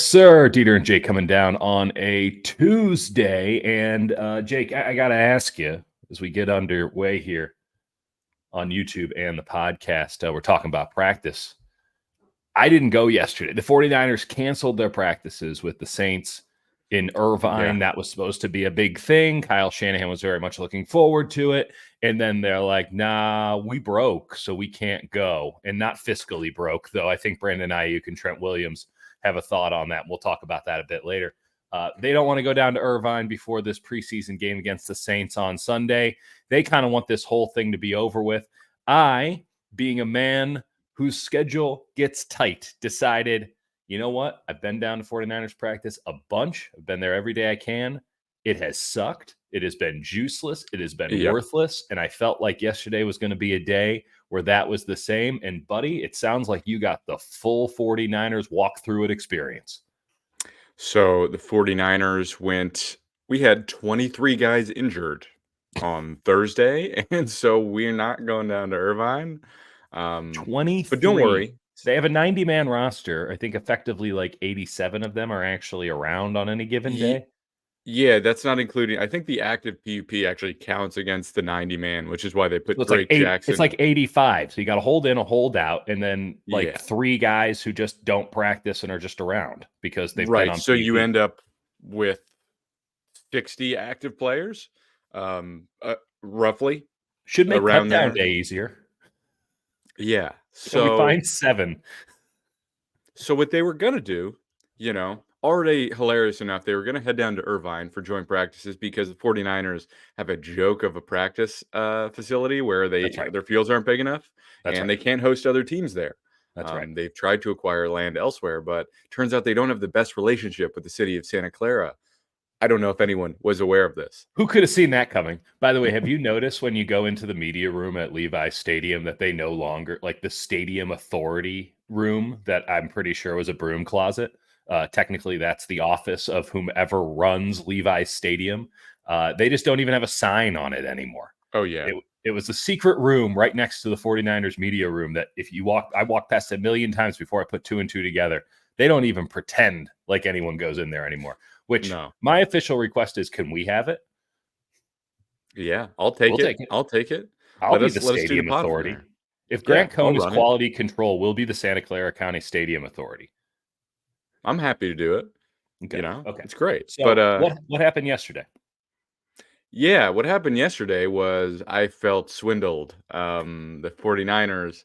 sir. Dieter and Jake coming down on a Tuesday. And Jake, I got to ask you as we get underway here on YouTube and the podcast, we're talking about practice. I didn't go yesterday. The 49ers canceled their practices with the Saints in Irvine. Yeah. That was supposed to be a big thing. Kyle Shanahan was very much looking forward to it. And then they're like, nah, we broke, so we can't go. And not fiscally broke, though. I think Brandon Ayuk and Trent Williams have a thought on that. We'll talk about that a bit later. They don't want to go down to Irvine before this preseason game against the Saints on Sunday. They kind of want this whole thing to be over with. I, being a man whose schedule gets tight, decided, you know what? I've been down to 49ers practice a bunch. I've been there every day I can. It has sucked. It has been juiceless. It has been worthless. And I felt like yesterday was going to be a day where that was the same. And, buddy, it sounds like you got the full 49ers walk through it experience. So the 49ers we had 23 guys injured on Thursday. And so we're not going down to Irvine. 23. But don't worry. They have a 90-man roster. I think effectively like 87 of them are actually around on any given day. Yeah, that's not including. I think the active PUP actually counts against the 90-man, which is why they put So Drake Jackson. It's like 85. So you got to hold in a holdout, and then three guys who just don't practice and are just around because they've been on. So PUP. you end up with 60 active players, roughly. Should make around cut down day easier. Yeah. So we find 7. So what they were gonna do, already hilarious enough, they were going to head down to Irvine for joint practices because the 49ers have a joke of a practice facility where their fields aren't big enough they can't host other teams there. That's right. They've tried to acquire land elsewhere, but turns out they don't have the best relationship with the city of Santa Clara. I don't know if anyone was aware of this. Who could have seen that coming? By the way, have you noticed when you go into the media room at Levi's Stadium that they no longer, like the stadium authority room that I'm pretty sure was a broom closet? Technically, that's the office of whomever runs Levi's Stadium. They just don't even have a sign on it anymore. Oh, yeah. It was a secret room right next to the 49ers media room that if you I walked past a million times before I put 2 and 2 together. They don't even pretend like anyone goes in there anymore, which my official request is, can we have it? Yeah, I'll take it. I'll take it. I'll be the stadium authority. If Grant Cohn is quality control, we'll be the Santa Clara County Stadium Authority. I'm happy to do it. Okay. It's great. So but what happened yesterday? Yeah, what happened yesterday was I felt swindled. The 49ers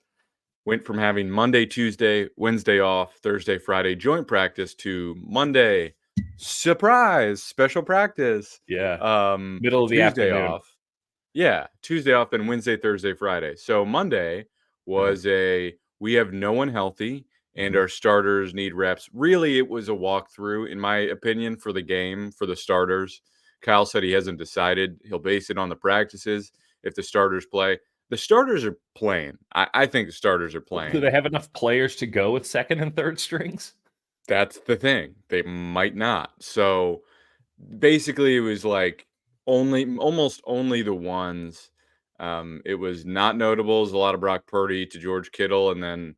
went from having Monday, Tuesday, Wednesday off, Thursday, Friday joint practice to Monday, surprise, special practice. Yeah. Middle of the Tuesday afternoon. off. Yeah, Tuesday off, then Wednesday, Thursday, Friday. So Monday was we have no one healthy and our starters need reps. Really, it was a walkthrough, in my opinion, for the game, for the starters. Kyle said he hasn't decided. He'll base it on the practices. If the starters play, the starters are playing. I think the starters are playing. Do they have enough players to go with second and third strings? That's the thing. They might not. So basically, it was like almost only the ones. It was not notable. It was a lot of Brock Purdy to George Kittle, and then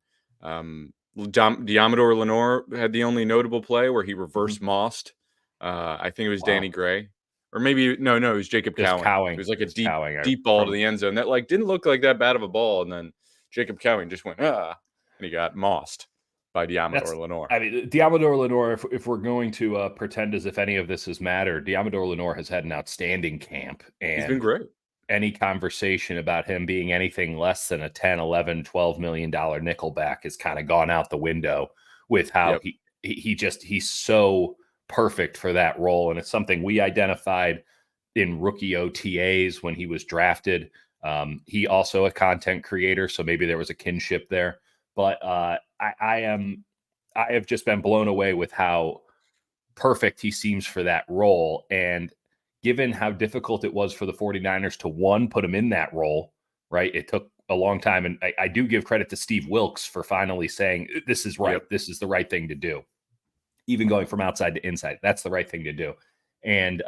Diamador Lenore had the only notable play where he reverse mossed. I think it was Danny Gray. Or maybe no, it was Jacob Cowing. It was like a deep ball to the end zone that didn't look like that bad of a ball, and then Jacob Cowing just went and he got mossed by Diamador Lenore. I mean, Diamador Lenore. If we're going to pretend as if any of this has mattered, Diamador Lenore has had an outstanding camp, and he's been great. Any conversation about him being anything less than a 10, 11, $12 million nickelback has kind of gone out the window with how he's so perfect for that role. And it's something we identified in rookie OTAs when he was drafted. He also a content creator, so maybe there was a kinship there. But I have just been blown away with how perfect he seems for that role. And given how difficult it was for the 49ers to put him in that role, right? It took a long time. And I do give credit to Steve Wilkes for finally saying, this is right. Yep. This is the right thing to do. Even going from outside to inside, that's the right thing to do. And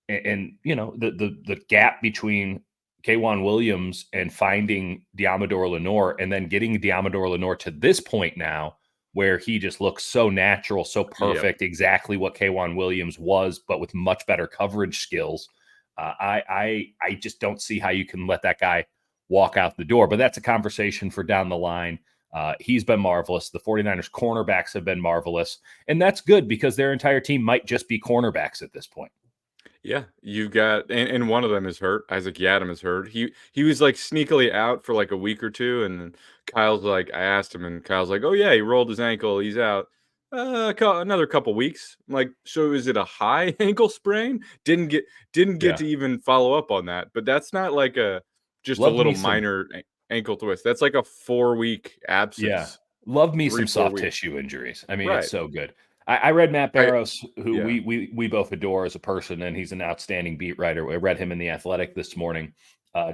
the gap between K'Wan Williams and finding Diamador Lenore and then getting Diamador Lenore to this point now where he just looks so natural, so Yep. perfect, exactly what K'Wan Williams was, but with much better coverage skills. I just don't see how you can let that guy walk out the door. But that's a conversation for down the line. He's been marvelous. The 49ers cornerbacks have been marvelous. And that's good because their entire team might just be cornerbacks at this point. Yeah, you've got and one of them is hurt. Isaac Yiadom is hurt. He was like sneakily out for like a week or two, and then Kyle's like, I asked him, and Kyle's like, "Oh yeah, he rolled his ankle. He's out. Another couple weeks." I'm like, so is it a high ankle sprain? Didn't get Yeah. to even follow up on that. But that's not like a just a Love little me some, minor ankle twist. That's like a 4 week yeah. absence, Love me three, some four soft weeks. tissue injuries. I mean, it's Right. so good. I read Matt I Barrows, who yeah. we both adore as a person, and he's an outstanding beat writer. I read him in The Athletic this morning,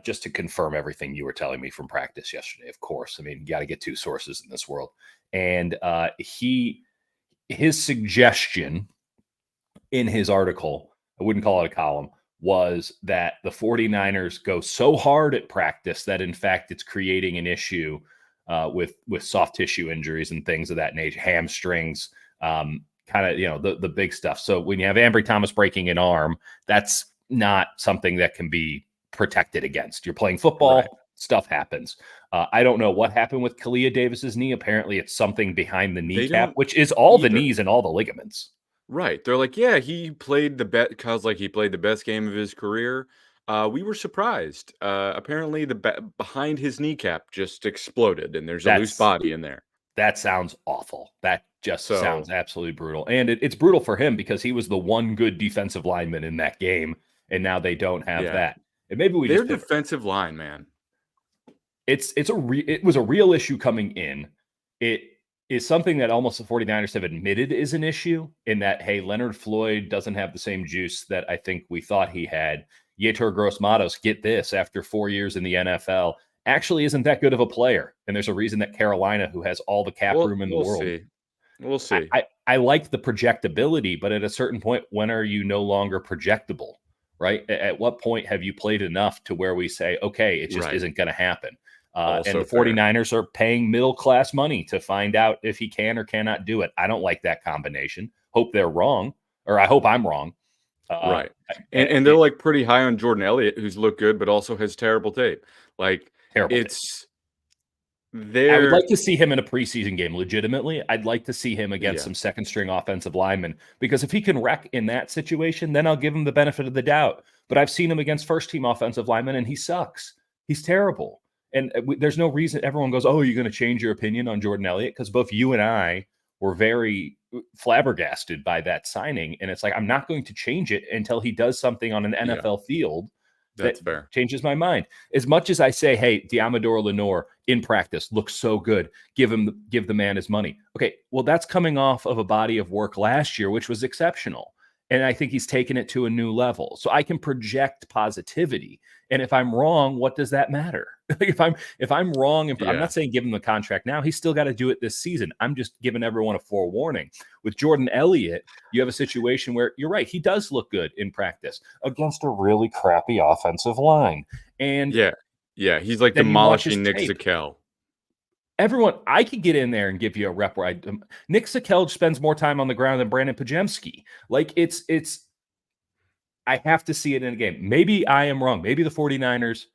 just to confirm everything you were telling me from practice yesterday. Of course, I mean, you got to get two sources in this world, and his suggestion in his article, I wouldn't call it a column, was that the 49ers go so hard at practice that in fact it's creating an issue with soft tissue injuries and things of that nature, hamstrings, kind of, the big stuff. So when you have Ambry Thomas breaking an arm, that's not something that can be protected against. You're playing Right. football, stuff happens. I don't know what happened with Kalia Davis's knee. Apparently, it's something behind the They kneecap, don't which is all the either. knees and all the ligaments. Right. They're like, "Yeah, he played the best cause like he played the best game of his career." We were surprised. Apparently the behind his kneecap just exploded and there's a loose That's body in there. That sounds awful. That just sounds So, absolutely brutal. And it's brutal for him because he was the one good defensive lineman in that game, and now they don't have yeah. that. And maybe we Their just pivot. defensive line, man. It was a real issue coming in. It is something that almost the 49ers have admitted is an issue in that, hey, Leonard Floyd doesn't have the same juice that I think we thought he had. Yetur Gross-Matos, get this, after 4 years in the NFL, actually isn't that good of a player. And there's a reason that Carolina, who has all the cap Well, room in the we'll world, see. We'll I, see. I, I like the projectability, but at a certain point, when are you no longer projectable, right? At what point have you played enough to where we say, okay, it just Right. isn't going to happen? And Also the fair. 49ers are paying middle class money to find out if he can or cannot do it. I don't like that combination. Hope they're wrong, or I hope I'm wrong. Uh, Right. I- And they're it, like pretty high on Jordan Elliott, who's looked good but also has terrible tape. Like Terrible tape. it's I would they're like to see him in a preseason game. Legitimately, I'd like to see him against yeah. some second string offensive linemen because if he can wreck in that situation, then I'll give him the benefit of the doubt. But I've seen him against first team offensive linemen and he sucks. He's terrible. And there's no reason everyone goes, "Oh, you're going to change your opinion on Jordan Elliott?" Because both you and I were very flabbergasted by that signing. And it's like, I'm not going to change it until he does something on an Yeah. NFL field that That's fair. changes my mind. As much as I say, hey, Diamador Lenore in practice looks so good, give the man his money. Okay, well, that's coming off of a body of work last year, which was exceptional. And I think he's taken it to a new level. So I can project positivity. And if I'm wrong, what does that matter? Like if I'm wrong, and I'm Yeah. not saying give him the contract now, he's still got to do it this season. I'm just giving everyone a forewarning. With Jordan Elliott, you have a situation where you're right, he does look good in practice against a really crappy offensive line. And Yeah. Yeah, he's like then you watch his demolishing Nick tape. Zakelj. Everyone, I could get in there and give you a rep where Nick Zakelj spends more time on the ground than Brandon Pajemski. Like I have to see it in a game. Maybe I am wrong. Maybe the 49ers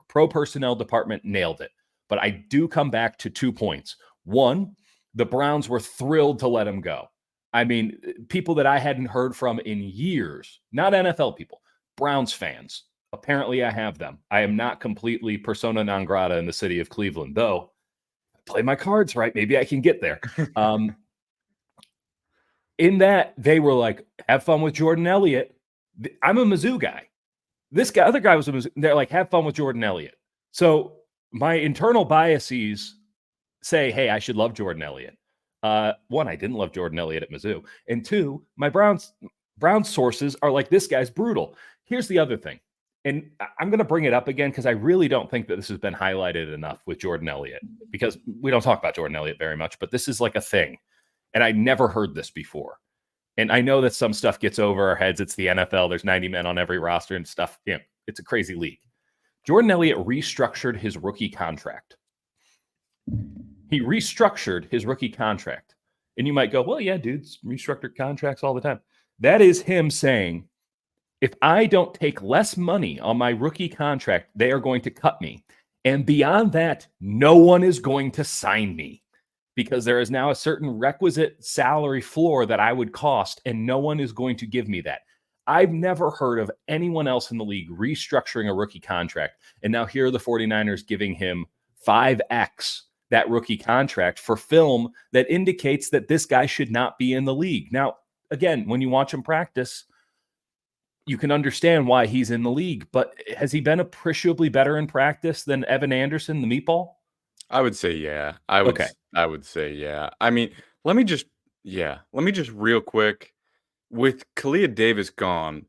pro personnel department nailed it. But I do come back to 2 points. One, the Browns were thrilled to let him go. I mean, people that I hadn't heard from in years, not NFL people, Browns fans. Apparently, I have them. I am not completely persona non grata in the city of Cleveland, though. Play my cards right. Maybe I can get there. In that, they were like, have fun with Jordan Elliott. I'm a Mizzou guy. This guy, other guy was a Mizzou. They're like, have fun with Jordan Elliott. So my internal biases say, hey, I should love Jordan Elliott. One, I didn't love Jordan Elliott at Mizzou. And two, my Browns sources are like, this guy's brutal. Here's the other thing. And I'm going to bring it up again because I really don't think that this has been highlighted enough with Jordan Elliott because we don't talk about Jordan Elliott very much, but this is like a thing. And I never heard this before. And I know that some stuff gets over our heads. It's the NFL. There's 90 men on every roster and stuff. You know, it's a crazy league. Jordan Elliott restructured his rookie contract. He restructured his rookie contract. And you might go, well, yeah, dudes restructured contracts all the time. That is him saying, if I don't take less money on my rookie contract, they are going to cut me. And beyond that, no one is going to sign me because there is now a certain requisite salary floor that I would cost, and no one is going to give me that. I've never heard of anyone else in the league restructuring a rookie contract. And now here are the 49ers giving him 5x that rookie contract for film that indicates that this guy should not be in the league. Now, again, when you watch him practice, you can understand why he's in the league, but has he been appreciably better in practice than Evan Anderson, the meatball? I would say yeah. Okay. I would say yeah. I mean, let me just let me just real quick with Kalia Davis gone,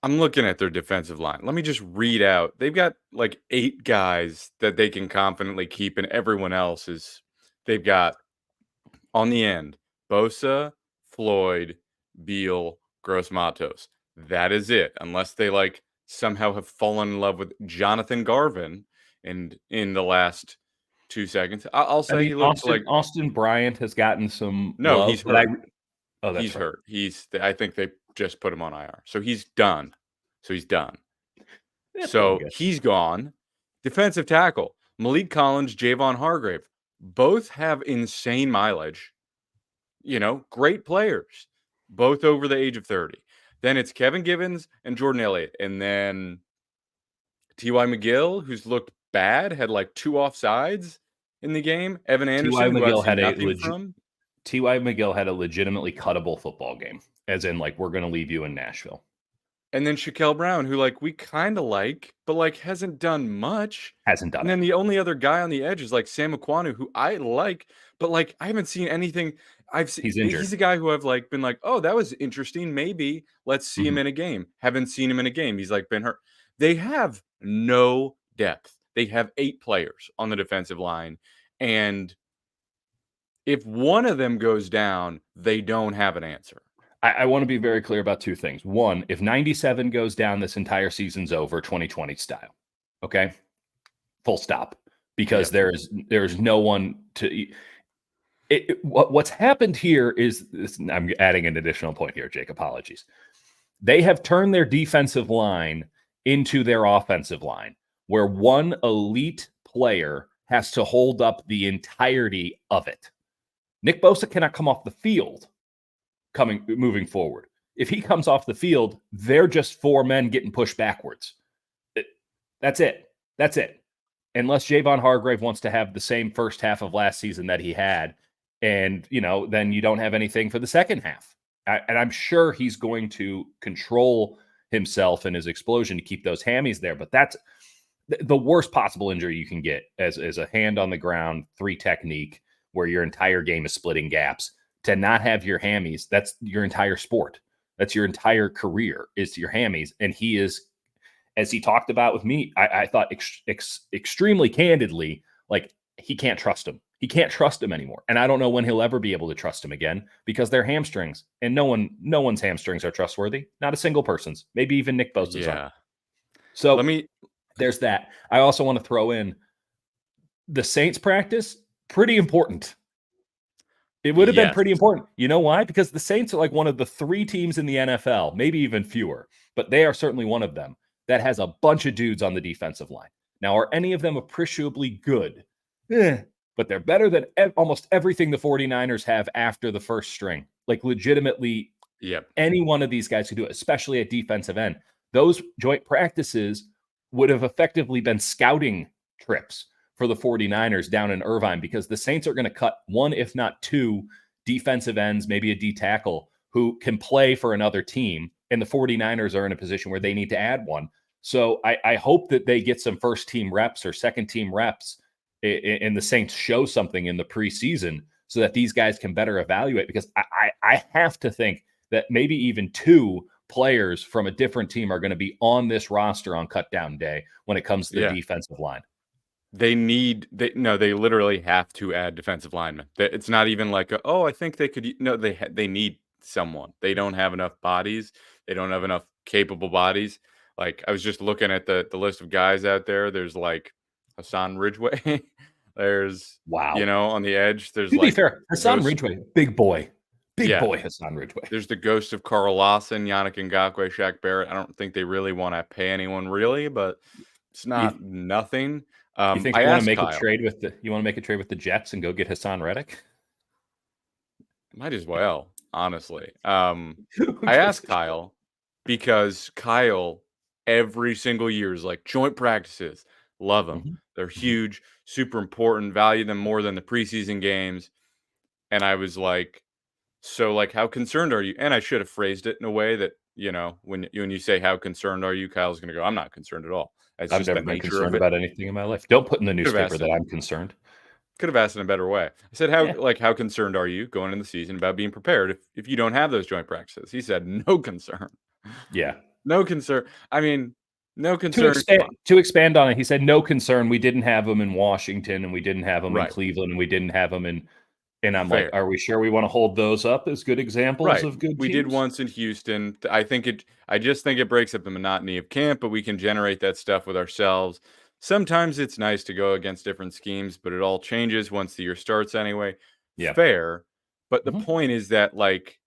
I'm looking at their defensive line. Let me just read out. They've got like 8 guys that they can confidently keep, and everyone else is they've got on the end Bosa, Floyd, Beal, Gross Matos. That is it, unless they like somehow have fallen in love with Jonathan Garvin and in the last 2 seconds. I'll I say mean, he looks like Austin Bryant has gotten some no, love, he's but hurt. oh, that's He's right. hurt. I think they just put him on IR. So he's done. So he's done. That's going So good. he's gone. Defensive tackle, Malik Collins, Javon Hargrave. Both have insane mileage. Great players. Both over the age of 30. Then it's Kevin Givens and Jordan Elliott. And then T.Y. McGill, who's looked bad, had like 2 offsides in the game. Evan Ty Anderson, who I've McGill seen had a nothing legit. from. Ty McGill had a legitimately cuttable football game, as in like we're going to leave you in Nashville. And then Shaquille Brown, who like we kind of like, but like hasn't done much. Hasn't done And it. then the only other guy on the edge is like Sam Aquanu, who I like, but like I haven't seen anything. He's He's injured. a guy who I've like been like, oh, that was interesting. Maybe let's see him Mhm. in a game. Haven't seen him in a game. He's like been hurt. They have no depth. They have 8 players on the defensive line, and if one of them goes down, they don't have an answer. I want to be very clear about 2 things. One, if 97 goes down, this entire season's over, 2020 style. Okay, full stop. Because Yep. there's no one to. What's happened here is this, I'm adding an additional point here, Jake. Apologies. They have turned their defensive line into their offensive line, where one elite player has to hold up the entirety of it. Nick Bosa cannot come off the field moving forward. If he comes off the field, they're just 4 men getting pushed backwards. That's it. That's it. Unless Javon Hargrave wants to have the same first half of last season that he had, and then you don't have anything for the second half. And I'm sure he's going to control himself and his explosion to keep those hammies there. But that's the worst possible injury you can get as a hand on the ground 3 technique where your entire game is splitting gaps. To not have your hammies, that's your entire sport. That's your entire career is your hammies. And he is, as he talked about with me, I thought extremely candidly, like he can't trust him. He can't trust him anymore. And I don't know when he'll ever be able to trust him again because they're hamstrings. And no one's hamstrings are trustworthy. Not a single person's. Maybe even Nick Bosa's aren't. Yeah. Let So me there's that. I also want to throw in the Saints practice, pretty important. It would have been yes. pretty important. You know why? Because the Saints are like one of the 3 teams in the NFL, maybe even fewer, but they are certainly one of them that has a bunch of dudes on the defensive line. Now, are any of them appreciably good? But they're better than almost everything the 49ers have after the first string. Like legitimately, Yep. any one of these guys could do it, especially at defensive end. Those joint practices would have effectively been scouting trips for the 49ers down in Irvine because the Saints are going to cut 1, if not 2 defensive ends, maybe a D tackle who can play for another team. And the 49ers are in a position where they need to add one. So I hope that they get some first team reps or second team reps and the Saints show something in the preseason so that these guys can better evaluate because I have to think that maybe even 2 players from a different team are going to be on this roster on cut down day when it comes to the Yeah. defensive line. They literally have to add defensive linemen. It's not even like, I think they could. No, they need someone. They don't have enough bodies. They don't have enough capable bodies. Like I was just looking at the list of guys out there. There's like Hassan Ridgeway. There's, Wow. on the edge, there's To be like fair, Hassan ghost. Ridgway, big boy. Big Yeah, boy Hassan Ridgway. there's the ghost of Carl Lawson, Yannick Ngakoue, Shaq Barrett. I don't think they really want to pay anyone really, but it's You, not nothing. you think I you want to asked make a Kyle. trade with the Jets and go get Hassan Reddick? Might as well, honestly. I Just asked Kyle because Kyle every single year is like joint practices. Love them. Mhm, They're mhm. huge, super important. Value them more than the preseason games. And I was like, so like, how concerned are you? And I should have phrased it in a way that when you say how concerned are you, Kyle's gonna go, I'm not concerned at all. It's I've just the never been nature of concerned it. about anything in my life. Don't put in the Could have newspaper asked that it. I'm concerned. Could have asked in a better way. I said, Yeah. how concerned are you going into the season about being prepared if you don't have those joint practices? He said, no concern. Yeah. No concern. I mean, no To concern. expand to expand on it, he said, "No concern. We didn't have him in Washington, and we didn't have him in Right. Cleveland, and we didn't have him in." And I'm like, Fair. "Are we sure we want to hold those up as good examples Right. of good We did teams?" once in Houston. I just think it breaks up the monotony of camp, but we can generate that stuff with ourselves. Sometimes it's nice to go against different schemes, but it all changes once the year starts anyway. Yeah. Fair. But the Mhm. point is that like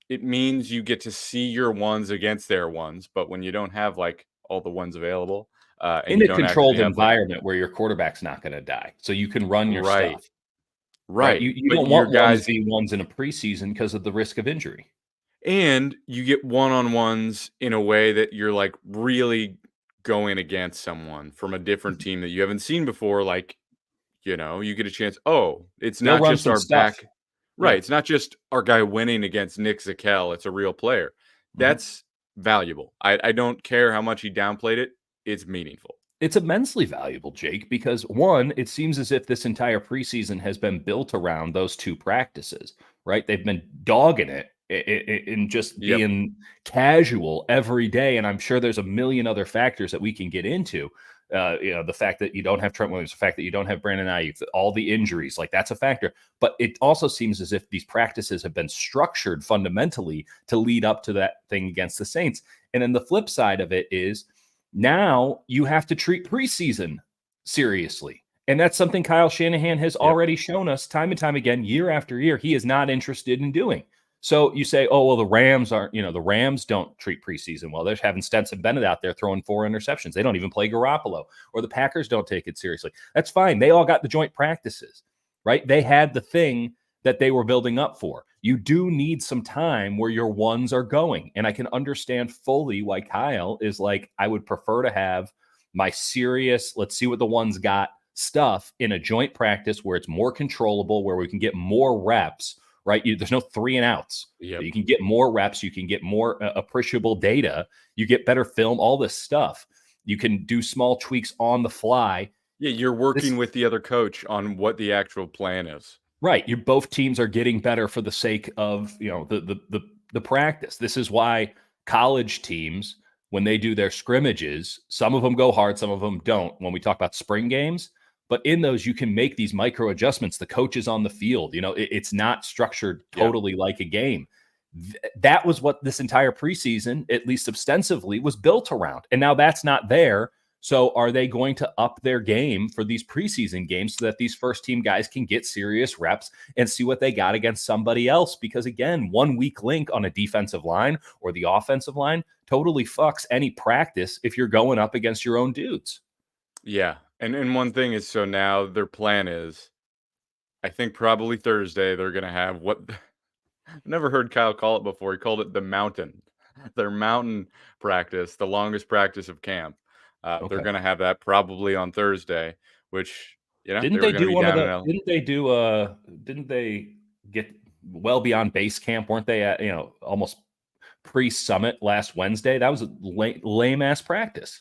it means you get to see your ones against their ones, but when you don't have like all the ones available, and In you a don't actually controlled have like environment where your quarterback's not gonna die, so you can run your right, stuff, right? right. You But don't your want ones guys v ones in a preseason because of the risk of injury. and you get one-on-ones in a way that you're, like, really going against someone from a different team that you haven't seen before, like, you get a chance, "Oh, it's They'll not run just some our stuff. back." Right, Yeah. it's not just our guy winning against Nick Zakelj, it's a real player. Mhm. That's valuable. I don't care how much he downplayed it, it's meaningful. It's immensely valuable, Jake, because one, it seems as if this entire preseason has been built around those two practices, right? They've been dogging it and just Yep, being casual every day. And I'm sure there's a million other factors that we can get into. The fact that you don't have Trent Williams, the fact that you don't have Brandon Ayuk, all the injuries, like that's a factor. But it also seems as if these practices have been structured fundamentally to lead up to that thing against the Saints. And then the flip side of it is now you have to treat preseason seriously. And that's something Kyle Shanahan has yep, already shown us time and time again, year after year, he is not interested in doing. So you say, oh, well, the Rams aren't, the Rams don't treat preseason well. They're having Stetson Bennett out there throwing 4 interceptions. They don't even play Garoppolo, or the Packers don't take it seriously. That's fine. They all got the joint practices, right? They had the thing that they were building up for. You do need some time where your ones are going. And I can understand fully why Kyle is like, I would prefer to have my serious, let's see what the ones got stuff in a joint practice where it's more controllable, where we can get more reps, right? There's no 3 and outs. yep. You can get more reps. You can get more appreciable data. You get better film, all this stuff. You can do small tweaks on the fly. Yeah, you're This working with the other coach on what the actual plan is. Right. You both teams are getting better for the sake of, the practice. This is why college teams, when they do their scrimmages, some of them go hard, some of them don't. When we talk about spring games, but in those you can make these micro adjustments. The coach is on the field. It's not structured Yep. totally like a game. That was what this entire preseason, at least ostensibly, was built around. And now that's not there. So are they going to up their game for these preseason games so that these first team guys can get serious reps and see what they got against somebody else? Because again, one weak link on a defensive line or the offensive line totally fucks any practice if you're going up against your own dudes. Yeah, and one thing is so now their plan is, I think probably Thursday they're gonna have what never heard Kyle call it before. He called it the mountain. Their mountain practice, the longest practice of camp. They're Okay. gonna have that probably on Thursday, which they were gonna be down in L. Didn't they get well beyond base camp? Weren't they at, almost pre-summit last Wednesday? That was a lame ass practice.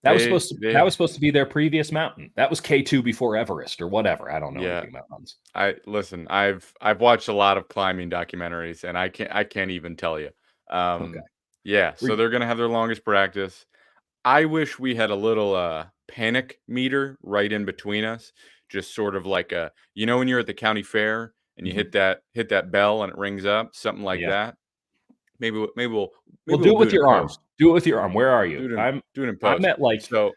That They was supposed to be their previous mountain. That was K2 before Everest or whatever. I don't know yeah. anything about mountains. I listen. I've watched a lot of climbing documentaries, and I can't even tell you. Okay. Yeah, so Re- they're gonna have their longest practice. I wish we had a little panic meter right in between us, just sort of like a when you're at the county fair and you Mhm. hit that bell and it rings up, something like Yeah. that. Maybe we'll maybe we'll Well, maybe do we'll it do with it in your arm. post. Do it with your arm. Where are Do you? it in I'm do it in I'm post. at like So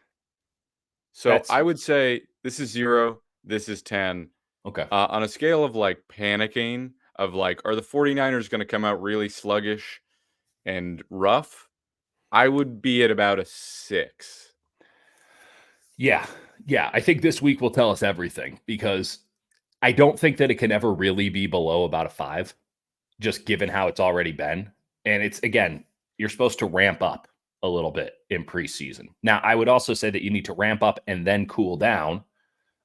that's I would say This is 0. This is 10. Okay. On a scale of like panicking, of like, are the 49ers going to come out really sluggish and rough? I would be at about a 6. Yeah. Yeah. I think this week will tell us everything because I don't think that it can ever really be below about a 5, just given how it's already been. And it's, again, you're supposed to ramp up a little bit in preseason. Now, I would also say that you need to ramp up and then cool down.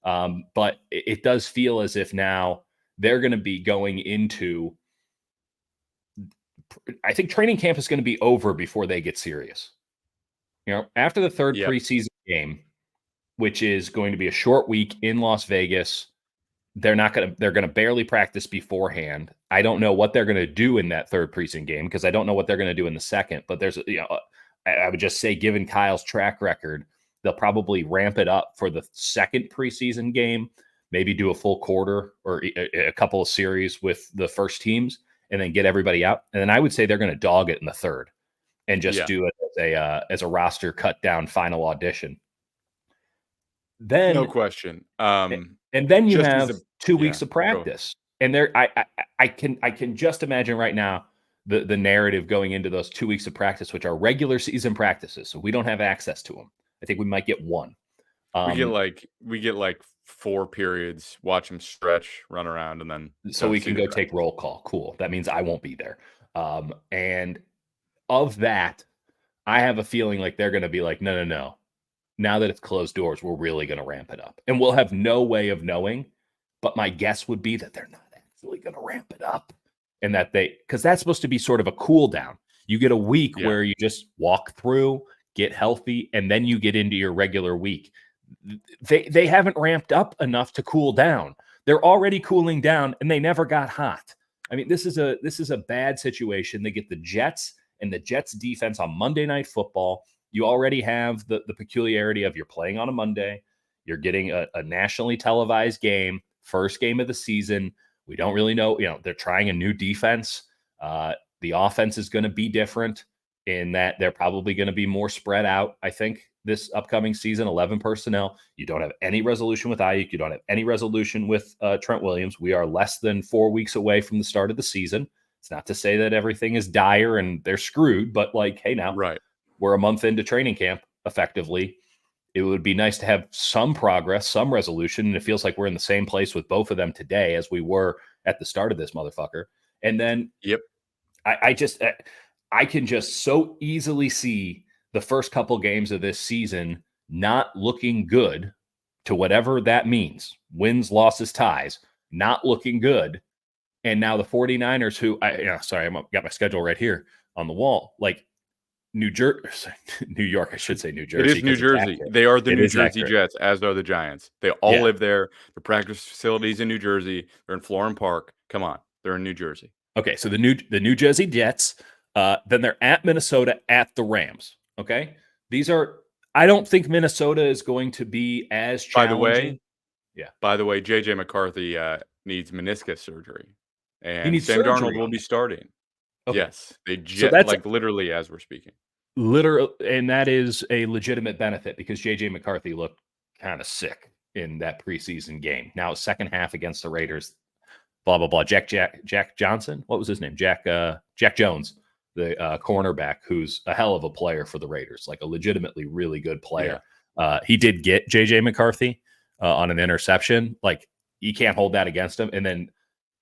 But it does feel as if now they're going to be going into, I think training camp is going to be over before they get serious. After the third Yep. preseason game, which is going to be a short week in Las Vegas, they're going to barely practice beforehand. I don't know what they're going to do in that third preseason game because I don't know what they're going to do in the second, but I would just say, given Kyle's track record, they'll probably ramp it up for the second preseason game, maybe do a full quarter or a couple of series with the first teams and then get everybody out. And then I would say they're going to dog it in the third and just do it as a roster cut down final audition. No Then question. and then you Just have as a 2 yeah, weeks of go. practice. And I can just imagine right now the narrative going into those 2 weeks of practice, which are regular season practices. So we don't have access to them. I think we might get one. We get like 4 periods, watch them stretch, run around, and then So don't we see can the go take practice. roll call. Cool. That means I won't be there. And of that, I have a feeling like they're going to be like, no, no, no. Now that it's closed doors, we're really going to ramp it up. And we'll have no way of knowing. But my guess would be that they're not actually going to ramp it up. And that because that's supposed to be sort of a cool down. You get a week Yeah, where you just walk through, get healthy, and then you get into your regular week. They haven't ramped up enough to cool down. They're already cooling down, and they never got hot. I mean, this is a bad situation. They get the Jets and the Jets defense on Monday Night Football. You already have the peculiarity of you're playing on a Monday. You're getting a nationally televised game, first game of the season. We don't really know. They're trying a new defense. The offense is going to be different in that they're probably going to be more spread out, I think, this upcoming season, 11 personnel. You don't have any resolution with Ayuk. You don't have any resolution with Trent Williams. We are less than 4 weeks away from the start of the season. It's not to say that everything is dire and they're screwed, but like, hey, now right. we're a month into training camp effectively. It would be nice to have some progress, some resolution. And it feels like we're in the same place with both of them today as we were at the start of this motherfucker. And then Yep. I can just so easily see the first couple games of this season not looking good, to whatever that means. Wins, losses, ties, not looking good. And now the 49ers, who sorry, got my schedule right here on the wall. Like New York, I should say New It Jersey is New because it's Jersey. accurate. They are the It New is Jersey accurate. Jets, as are the Giants. They all Yeah. live there. The practice facilities in New Jersey. They're in Florham Park. Come on, they're in New Jersey. Okay, so the New Jersey Jets, then they're at Minnesota, at the Rams. Okay, these are. I don't think Minnesota is going to be as By the way, challenging. Yeah, JJ McCarthy needs meniscus surgery, he and needs Sam Darnold surgery will on be it. starting. Okay, Yes, they so jet that's like literally as we're speaking. literal, and that is a legitimate benefit because JJ McCarthy looked kind of sick in that preseason game. Now, second half against the Raiders, blah blah blah. Jack Johnson, what was his name? Jack Jones, the cornerback, who's a hell of a player for the Raiders, like a legitimately really good Yeah, player. He did get JJ McCarthy on an interception. Like, you can't hold that against him. And then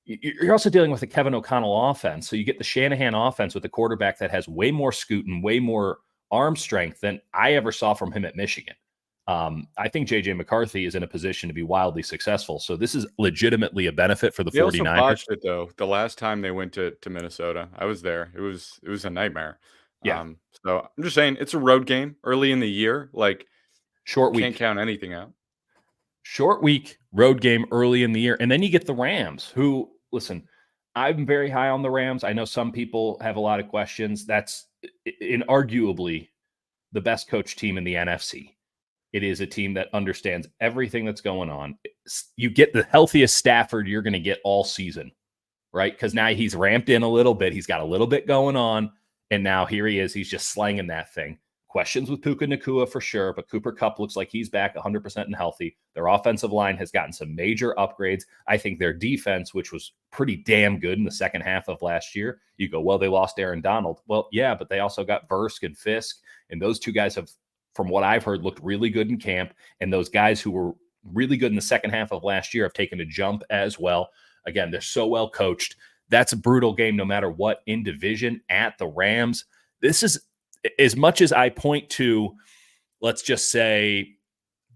you're also dealing with the Kevin O'Connell offense. So you get the Shanahan offense with a quarterback that has way more scooting, way more arm strength than I ever saw from him at Michigan. I think JJ McCarthy is in a position to be wildly successful. So this is legitimately a benefit for the they also 49ers. botched it though. The last time they went to Minnesota, I was there. It was a nightmare. Yeah. So I'm just saying it's a road game early in the year. Like, Short can't week. count anything out. Short week, road game early in the year. And then you get the Rams, who, listen, I'm very high on the Rams. I know some people have a lot of questions. That's inarguably the best coach team in the NFC. It is a team that understands everything that's going on. You get the healthiest Stafford you're going to get all season, right? Because now he's ramped in a little bit. He's got a little bit going on. And now here he is. He's just slanging that thing. Questions with Puka Nacua for sure, but Cooper Kupp looks like he's back 100% and healthy. Their offensive line has gotten some major upgrades. I think their defense, which was pretty damn good in the second half of last year, you go, well, they lost Aaron Donald. Well, yeah, but they also got Versk and Fisk, and those two guys have, from what I've heard, looked really good in camp. And those guys who were really good in the second half of last year have taken a jump as well. Again, they're so well coached. That's a brutal game no matter what. In division at the Rams, this is, as much as I point to, let's just say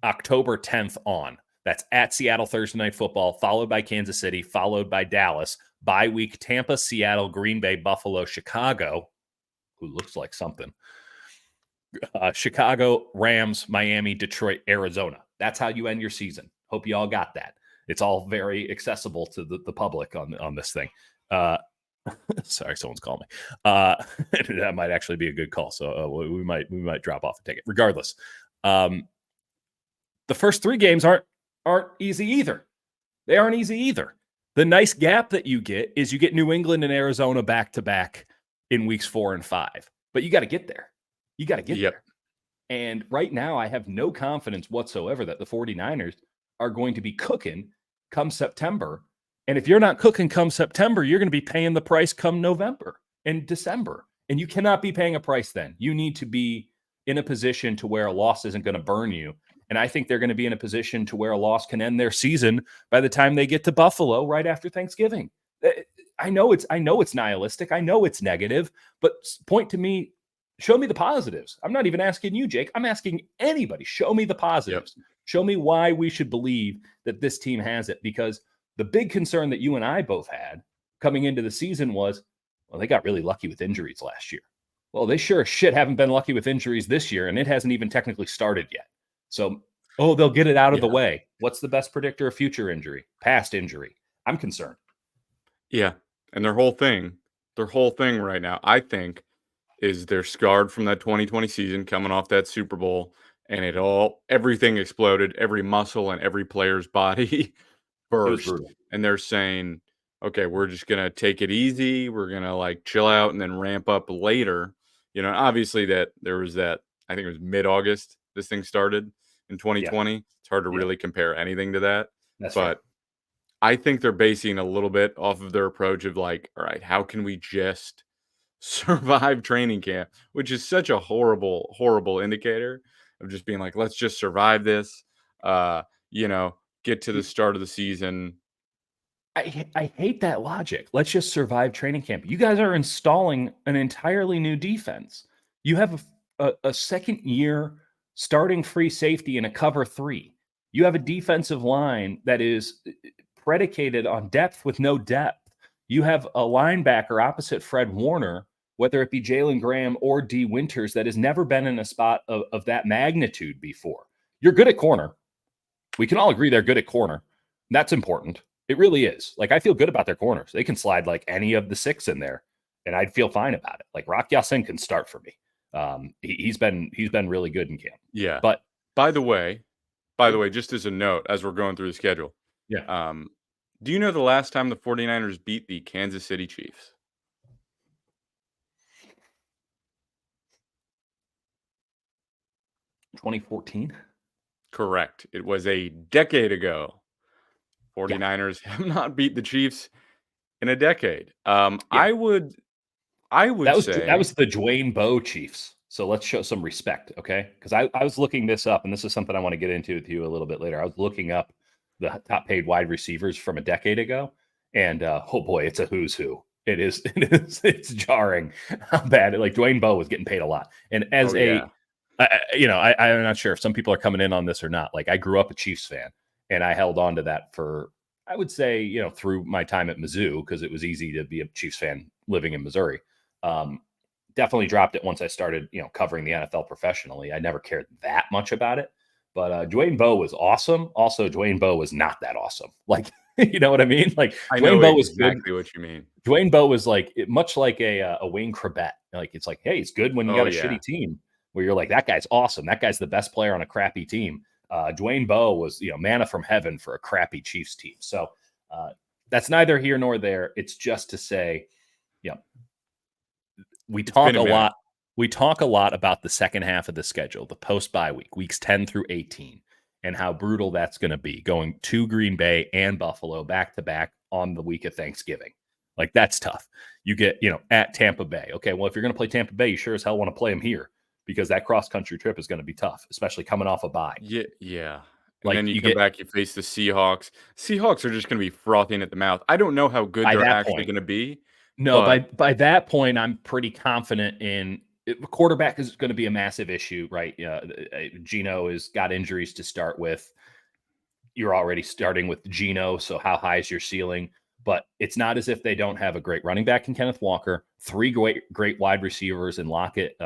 October 10th on, that's at Seattle Thursday Night Football, followed by Kansas City, followed by Dallas, bye week, Tampa, Seattle, Green Bay, Buffalo, Chicago, who looks like something, Chicago, Rams, Miami, Detroit, Arizona. That's how you end your season. Hope you all got that. It's all very accessible to the public on this thing. Sorry, someone's calling me. That might actually be a good call. So we might drop off and take it. Regardless, the first three games aren't easy either. They aren't easy either. The nice gap that you get is you get New England and Arizona back to back in weeks 4 and 5. But you got to get there. You got to get there. And right now, I have no confidence whatsoever that the 49ers are going to be cooking come September. And if you're not cooking come September, you're going to be paying the price come November and December. And you cannot be paying a price then. You need to be in a position to where a loss isn't going to burn you. And I think they're going to be in a position to where a loss can end their season by the time they get to Buffalo right after Thanksgiving. I know it's nihilistic. I know it's negative, but point to me, show me the positives. I'm not even asking you, Jake. I'm asking anybody. Show me the positives. Yep. Show me why we should believe that this team has it, because the big concern that you and I both had coming into the season was, well, they got really lucky with injuries last year. Well, they sure as shit haven't been lucky with injuries this year, and it hasn't even technically started yet. So, they'll get it out of the way. What's the best predictor of future injury? Past injury. I'm concerned. Yeah, and their whole thing right now, I think, is they're scarred from that 2020 season coming off that Super Bowl, and everything exploded, every muscle and every player's body burst, and they're saying, okay, we're just going to take it easy. We're going to chill out and then ramp up later. Obviously that there was that, I think it was mid-August, this thing started in 2020. Yeah. It's hard to really compare anything to that. That's but right. I think they're basing a little bit off of their approach of all right, how can we just survive training camp, which is such a horrible, horrible indicator of just being let's just survive this, get to the start of the season. I hate that logic. Let's just survive training camp. You guys are installing an entirely new defense. You have a second year starting free safety in a cover 3. You have a defensive line that is predicated on depth with no depth. You have a linebacker opposite Fred Warner, whether it be Jalen Graham or D. Winters, that has never been in a spot of that magnitude before. You're good at corner. We can all agree they're good at corner. That's important. It really is. I feel good about their corners. They can slide any of the 6 in there, and I'd feel fine about it. Rock Ya-Sin can start for me. He's been really good in camp. Yeah. But by the way, just as a note, as we're going through the schedule, do you know the last time the 49ers beat the Kansas City Chiefs? 2014? Correct. It was a decade ago. 49ers have not beat the Chiefs in a decade. I would say that was the Dwayne Bowe Chiefs. So let's show some respect, okay? Because I was looking this up, and this is something I want to get into with you a little bit later. I was looking up the top paid wide receivers from a decade ago, and oh boy, it's a who's who. It's jarring how bad. Dwayne Bowe was getting paid a lot, and as I'm not sure if some people are coming in on this or not. I grew up a Chiefs fan, and I held on to that for, I would say, through my time at Mizzou, because it was easy to be a Chiefs fan living in Missouri. Definitely dropped it once I started, covering the NFL professionally. I never cared that much about it, but Dwayne Bowe was awesome. Also, Dwayne Bowe was not that awesome. You know what I mean? Dwayne Bowe was exactly what you mean. Dwayne Bowe was much like a Wayne Krebet. It's hey, it's good when you got a shitty team where you're that guy's awesome. That guy's the best player on a crappy team. Dwayne Bowe was, manna from heaven for a crappy Chiefs team. So that's neither here nor there. It's just to say, we talk a lot. we talk a lot about the second half of the schedule, the post bye week, weeks 10 through 18, and how brutal that's going to be going to Green Bay and Buffalo back to back on the week of Thanksgiving. Like, that's tough. You get, at Tampa Bay. Okay, well, if you're going to play Tampa Bay, you sure as hell want to play them here because that cross country trip is going to be tough, especially coming off a bye. Yeah, yeah. And Like, then you you come get back, you face the Seahawks. Seahawks are just gonna be frothing at the mouth. I don't know how good by they're that actually point. gonna be, No, but by that point, I'm pretty confident in quarterback is going to be a massive issue, right? Gino has got injuries to start with. You're already starting with Gino, so how high is your ceiling? But it's not as if they don't have a great running back in Kenneth Walker, three great wide receivers in Lockett,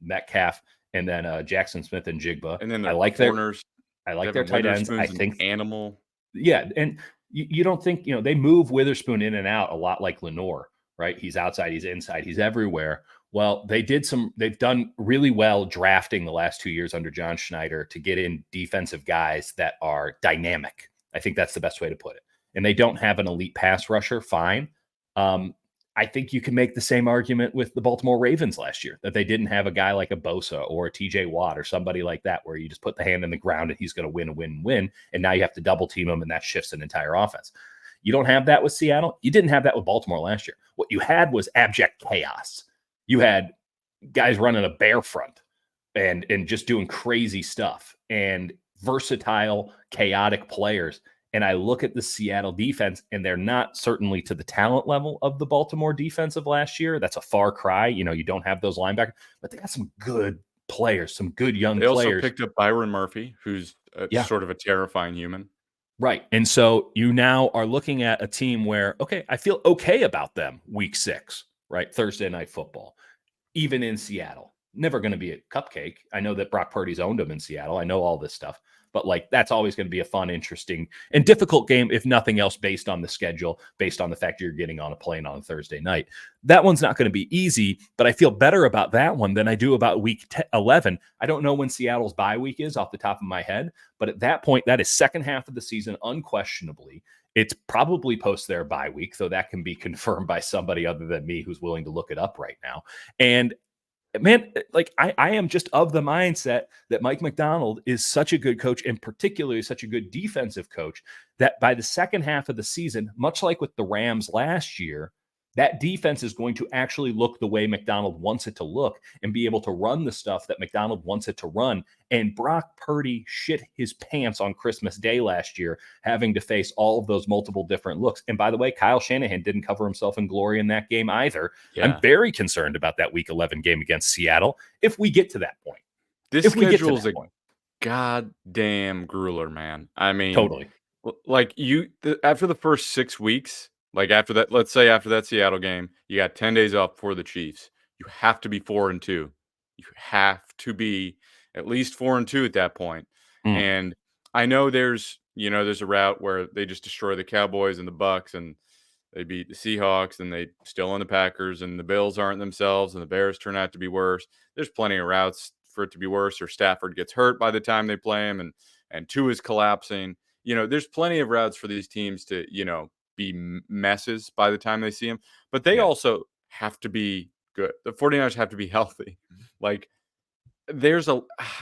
Metcalf, and then Jackson Smith and Jigba. and then I their like their corners, I like their Devin tight ends. I Witherspoon's an think, animal. yeah, and you don't think they move Witherspoon in and out a lot like Lenore, right? He's outside, he's inside, he's everywhere. Well, they've done really well drafting the last 2 years under John Schneider to get in defensive guys that are dynamic. I think that's the best way to put it. And they don't have an elite pass rusher, fine. I think you can make the same argument with the Baltimore Ravens last year, that they didn't have a guy like a Bosa or a TJ Watt or somebody like that, where you just put the hand in the ground and he's going to win. And now you have to double team him, and that shifts an entire offense. You don't have that with Seattle. You didn't have that with Baltimore last year. What you had was abject chaos. You had guys running a bear front and just doing crazy stuff and versatile, chaotic players. And I look at the Seattle defense, and they're not certainly to the talent level of the Baltimore defense of last year. That's a far cry. You don't have those linebackers, but they got some good players, some good young They also players. picked up Byron Murphy, who's Yeah. sort of a terrifying human. Right. And so you now are looking at a team where, okay, I feel okay about them week 6, right? Thursday night football, even in Seattle. Never going to be a cupcake. I know that Brock Purdy's owned them in Seattle. I know all this stuff, but that's always going to be a fun, interesting, and difficult game, if nothing else, based on the schedule, based on the fact you're getting on a plane on a Thursday night. That one's not going to be easy, but I feel better about that one than I do about week 11. I don't know when Seattle's bye week is off the top of my head, but at that point, that is second half of the season, unquestionably. It's probably post their bye week, though that can be confirmed by somebody other than me who's willing to look it up right now. And man, I am just of the mindset that Mike Macdonald is such a good coach, and particularly such a good defensive coach, that by the second half of the season, much like with the Rams last year, that defense is going to actually look the way Macdonald wants it to look and be able to run the stuff that Macdonald wants it to run. And Brock Purdy shit his pants on Christmas Day last year, having to face all of those multiple different looks. And by the way, Kyle Shanahan didn't cover himself in glory in that game either. Yeah. I'm very concerned about that week 11 game against Seattle if we get to that point. This If we get to schedule is that a point. goddamn grueler, man. I mean, Totally. like after the first 6 weeks, like after that, let's say after that Seattle game, you got 10 days off for the Chiefs. You have to be 4-2. You have to be at least 4-2 at that point. Mm. And I know there's a route where they just destroy the Cowboys and the Bucks, and they beat the Seahawks, and they still on the Packers, and the Bills aren't themselves, and the Bears turn out to be worse. There's plenty of routes for it to be worse, or Stafford gets hurt by the time they play him, and Tua is collapsing. There's plenty of routes for these teams to, be messes by the time they see him. But they also have to be good. The 49ers have to be healthy. Like,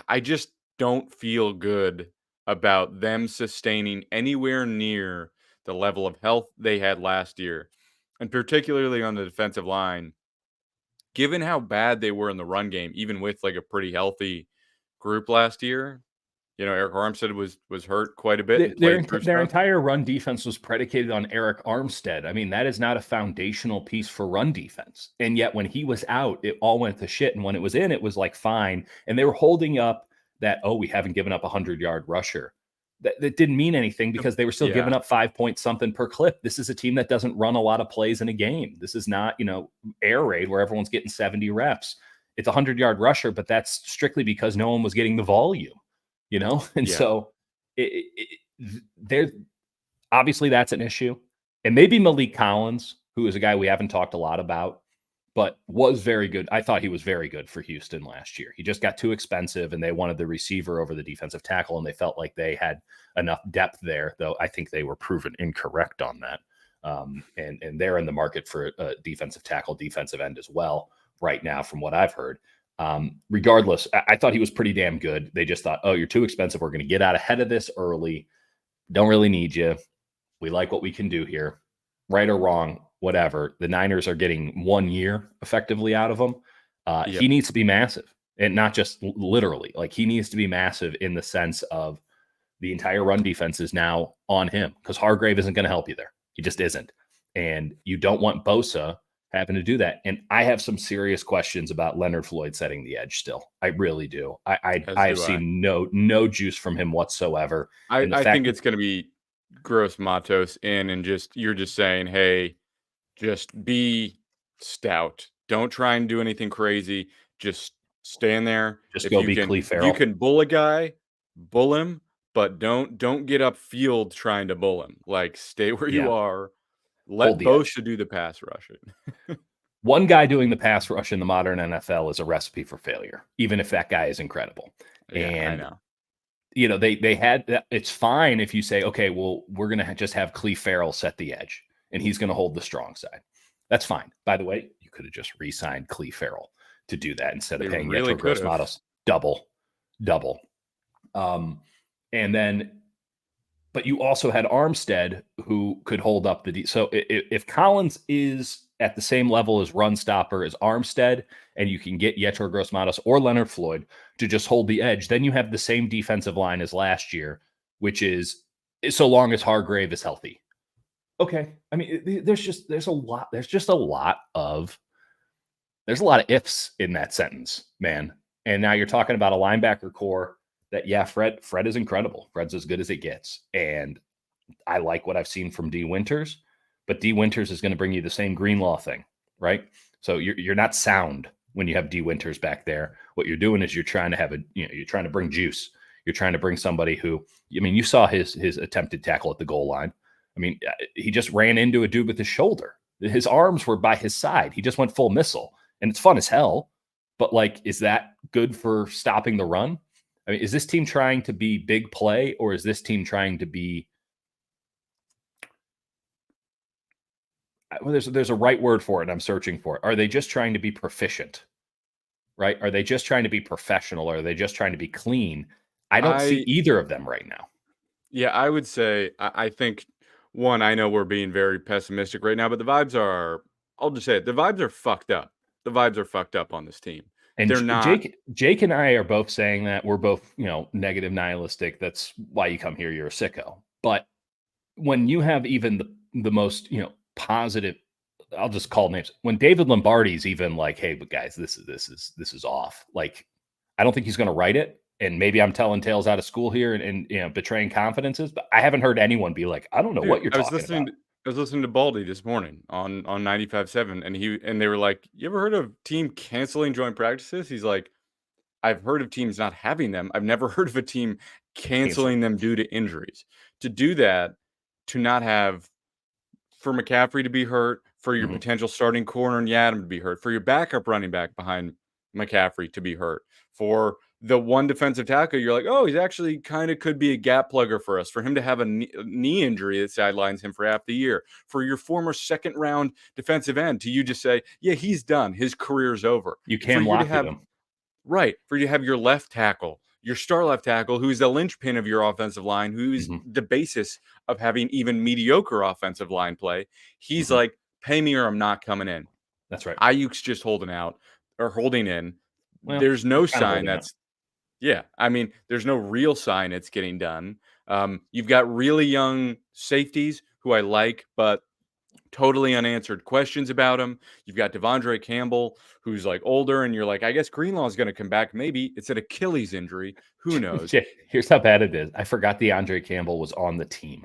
I just don't feel good about them sustaining anywhere near the level of health they had last year, and particularly on the defensive line, given how bad they were in the run game, even with like a pretty healthy group last year. Eric Armstead was hurt quite a bit and played through Their stuff. entire run defense was predicated on Eric Armstead. I mean, that is not a foundational piece for run defense. And yet when he was out, it all went to shit. And when it was in, it was like fine. And they were holding up that, we haven't given up a 100-yard rusher. That didn't mean anything because they were still giving up 5 point something per clip. This is a team that doesn't run a lot of plays in a game. This is not, air raid where everyone's getting 70 reps. It's a 100-yard rusher, but that's strictly because no one was getting the volume. And so there, obviously that's an issue. And maybe Malik Collins, who is a guy we haven't talked a lot about, but was very good. I thought he was very good for Houston last year. He just got too expensive, and they wanted the receiver over the defensive tackle, and they felt like they had enough depth there, though I think they were proven incorrect on that. And they're in the market for a defensive tackle, defensive end as well right now, from what I've heard. Regardless, I thought he was pretty damn good. They just thought, oh, you're too expensive. We're going to get out ahead of this early. Don't really need you. We like what we can do here. Right or wrong, whatever. The Niners are getting 1 year effectively out of him. He Yep. needs to be massive, and not just literally. Like, he needs to be massive in the sense of the entire run defense is now on him, because Hargrave isn't going to help you there. He just isn't. And you don't want Bosa having to do that. And I have some serious questions about Leonard Floyd setting the edge still. I really do. As I have do I. seen no juice from him whatsoever. And the I fact think that, it's going to be Gross Matos in, and just you're just saying, hey, just be stout. Don't try and do anything crazy. Just stand there. just go be Clee If you Farrell. can bull a guy, bull him, but don't get upfield trying to bull him. Like, stay where you Yeah. are. Hold Let the edge. Bosa do the pass rushing. One guy doing the pass rush in the modern NFL is a recipe for failure, even if that guy is incredible. Yeah, I And know. they had that. It's fine if you say, okay, well, we're going to just have Clee Farrell set the edge and he's going to hold the strong side. That's fine. By the way, you could have just re-signed Clee Farrell to do that instead of They paying really Yetro could have. Gross double. Um, and then, but you also had Armstead who could hold up so if Collins is at the same level as run stopper as Armstead, and you can get Yetro Gross or Leonard Floyd to just hold the edge, then you have the same defensive line as last year, which is so long as Hargrave is healthy. Okay. I mean, there's a lot of ifs in that sentence, man. And now you're talking about a linebacker core that, yeah, Fred is incredible. Fred's as good as it gets. And I like what I've seen from D Winters, but D Winters is going to bring you the same Greenlaw thing, right? So you're not sound when you have D Winters back there. What you're doing is you're trying to you're trying to bring juice. You're trying to bring somebody who, I mean, you saw his attempted tackle at the goal line. I mean, he just ran into a dude with his shoulder. His arms were by his side. He just went full missile, and it's fun as hell. But like, is that good for stopping the run? I mean, is this team trying to be big play, or is this team trying to be, well, there's a right word for it, and I'm searching for it. Are they just trying to be proficient? Right? Are they just trying to be professional, or are they just trying to be clean? I don't see I either of them right now. Yeah, I would say I think one, I know we're being very pessimistic right now, but the vibes are, I'll just say it, the vibes are fucked up. The vibes are fucked up on this team. And They're not. Jake and I are both saying that. We're both, negative nihilistic. That's why you come here. You're a sicko. But when you have even the most, positive, I'll just call names. When David Lombardi's even like, hey, but guys, this is off. Like, I don't think he's going to write it. And maybe I'm telling tales out of school here and betraying confidences, but I haven't heard anyone be like, I don't know Dude, what you're talking about. I was listening to Baldy this morning on 95.7, and they were like, "You ever heard of team canceling joint practices?" He's like, "I've heard of teams not having them. I've never heard of a team Cancel. canceling them due to injuries. To do that, to not have for McCaffrey to be hurt, for your Mm-hmm. potential starting corner and Yadam to be hurt, for your backup running back behind McCaffrey to be hurt, for the one defensive tackle, you're like, oh, he's actually kind of could be a gap plugger for us, for him to have a knee injury that sidelines him for half the year, for your former second round defensive end to you just say, yeah, he's done. His career's over. You For Cam you to Lockett have him. Right. For you to have your left tackle, your star left tackle, who's the linchpin of your offensive line, who's Mm-hmm. the basis of having even mediocre offensive line play. He's Mm-hmm. like, pay me or I'm not coming in. That's right. Ayuk's just holding out or holding in. Well, There's no he's kind of sign holding out. that's, yeah. I mean, there's no real sign it's getting done. You've got really young safeties who I like, but totally unanswered questions about him. You've got Devondre Campbell, who's like older, and you're like, I guess Greenlaw is going to come back. Maybe it's an Achilles injury. Who knows? Here's how bad it is. I forgot DeAndre Campbell was on the team.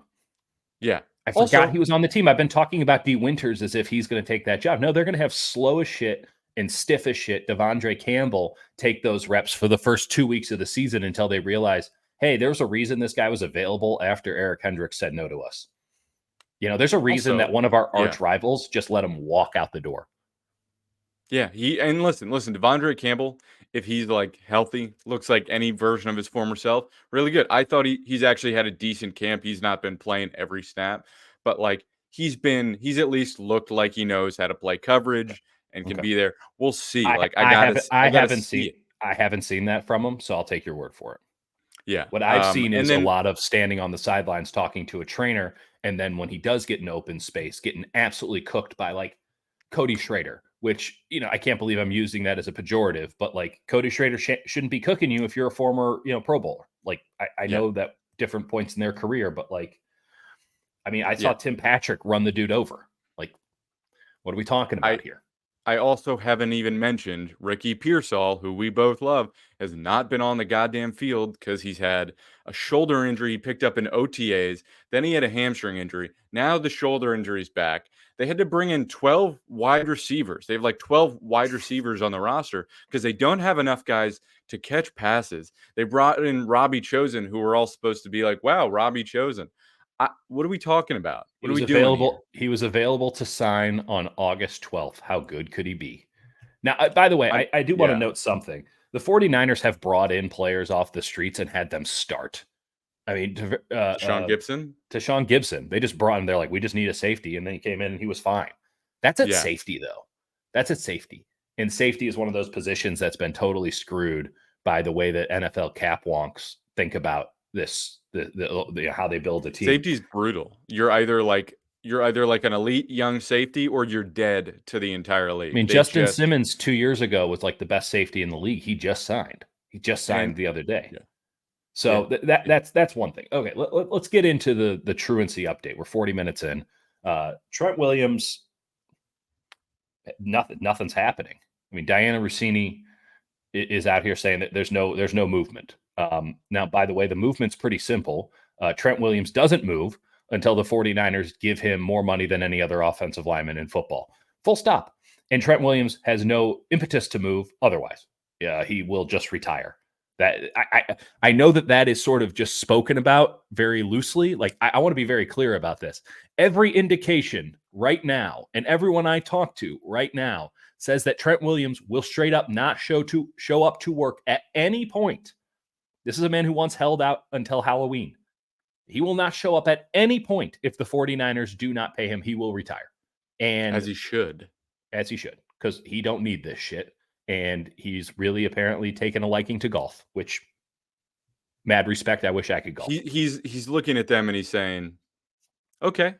Yeah. I forgot Also, he was on the team. I've been talking about D Winters as if he's going to take that job. No, they're going to have slow as shit and stiff as shit Devondre Campbell take those reps for the first 2 weeks of the season until they realize, hey, there's a reason this guy was available after Eric Hendricks said no to us. There's a reason that also, one of our yeah. arch rivals just let him walk out the door. Yeah, and listen, Devondre Campbell, if he's like healthy, looks like any version of his former self, really good. I thought he's actually had a decent camp. He's not been playing every snap, but like he's at least looked like he knows how to play coverage and can Okay. be there. We'll see. I Like I I gotta haven't see seen it. that from him, so I'll take your word for it. Yeah. What I've seen And is a then lot of standing on the sidelines talking to a trainer, and then when he does get in open space, getting absolutely cooked by like Cody Schrader, which I can't believe I'm using that as a pejorative, but like Cody Schrader shouldn't be cooking you if you're a former Pro Bowler. Like I yeah, know that different points in their career, but like I mean I saw yeah. Tim Patrick run the dude over. Like what are we talking I about here? I also haven't even mentioned Ricky Pearsall, who we both love, has not been on the goddamn field because he's had a shoulder injury he picked up in OTAs. Then he had a hamstring injury. Now the shoulder injury's back. They had to bring in 12 wide receivers. They have like 12 wide receivers on the roster because they don't have enough guys to catch passes. They brought in Robbie Chosen, who were all supposed to be like, wow, Robbie Chosen. What are we talking about? He What are was we doing here? available. He was available to sign on August 12th. How good could he be? Now, by the way, I do want to Yeah, note something. The 49ers have brought in players off the streets and had them start. I mean, Deshaun Gibson. to Sean Gibson, they just brought him. They're like, we just need a safety. And then he came in and he was fine. That's at Yeah, safety, though. That's at safety. And safety is one of those positions that's been totally screwed by the way that NFL cap wonks think about this, how they build a team. safety's brutal. You're either like an elite young safety or you're dead to the entire I league. mean, They Justin just Simmons 2 years ago was like the best safety in the league. He just signed. He just and signed the other day. yeah, yeah, So that's one thing. Okay, let's get into the truancy update. We're 40 minutes in. Trent Williams, nothing's happening. I mean, Diana Rossini is out here saying that there's no movement. Now, by the way, the movement's pretty simple. Trent Williams doesn't move until the 49ers give him more money than any other offensive lineman in football. Full stop. And Trent Williams has no impetus to move otherwise. Yeah, he will just retire. That I know that is sort of just spoken about very loosely. Like I want to be very clear about this. Every indication right now, and everyone I talk to right now says that Trent Williams will straight up not show up to work at any point. This is a man who once held out until Halloween. He will not show up at any point if the 49ers do not pay him. He will retire. And as he should. as he should, because he don't need this shit. And he's really apparently taken a liking to golf, which mad respect. I wish I could golf. He's looking at them and he's saying, "Okay,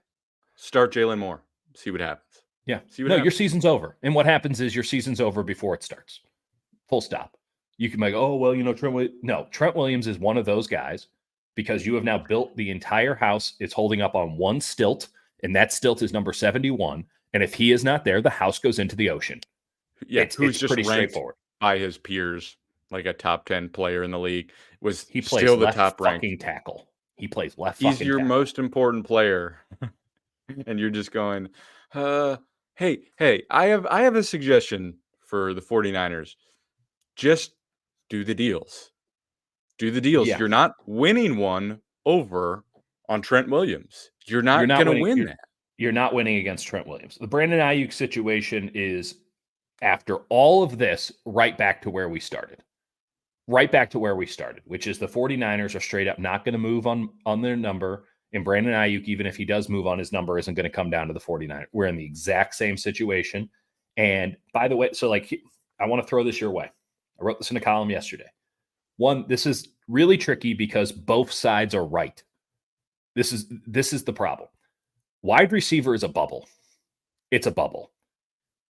start Jalen Moore. See what happens. Yeah. See what No, your happens." season's over. And what happens is your season's over before it starts. Full stop. You can be like, oh, well, Trent Williams is one of those guys because you have now built the entire house. It's holding up on one stilt, and that stilt is number 71. And if he is not there, the house goes into the ocean. Yeah, who's It's just pretty ranked straightforward. by his peers like a top 10 player in the league, was He plays still the left top ranked. fucking tackle. He plays left He's fucking your tackle. most important player. And you're just going, hey, I have a suggestion for the 49ers. Just do the deals. Do the deals. Yeah. You're not winning one over on Trent Williams. You're You're not not going to winning. win that. You're not winning against Trent Williams. The Brandon Ayuk situation is, after all of this, right back to where we started. Right back to where we started, which is the 49ers are straight up not going to move on their number. And Brandon Ayuk, even if he does move on his number, isn't going to come down to the 49ers. We're in the exact same situation. And by the way, so like, I want to throw this your way. I wrote this in a column yesterday. One, this is really tricky because both sides are right. This is the problem. Wide receiver is a bubble. It's a bubble.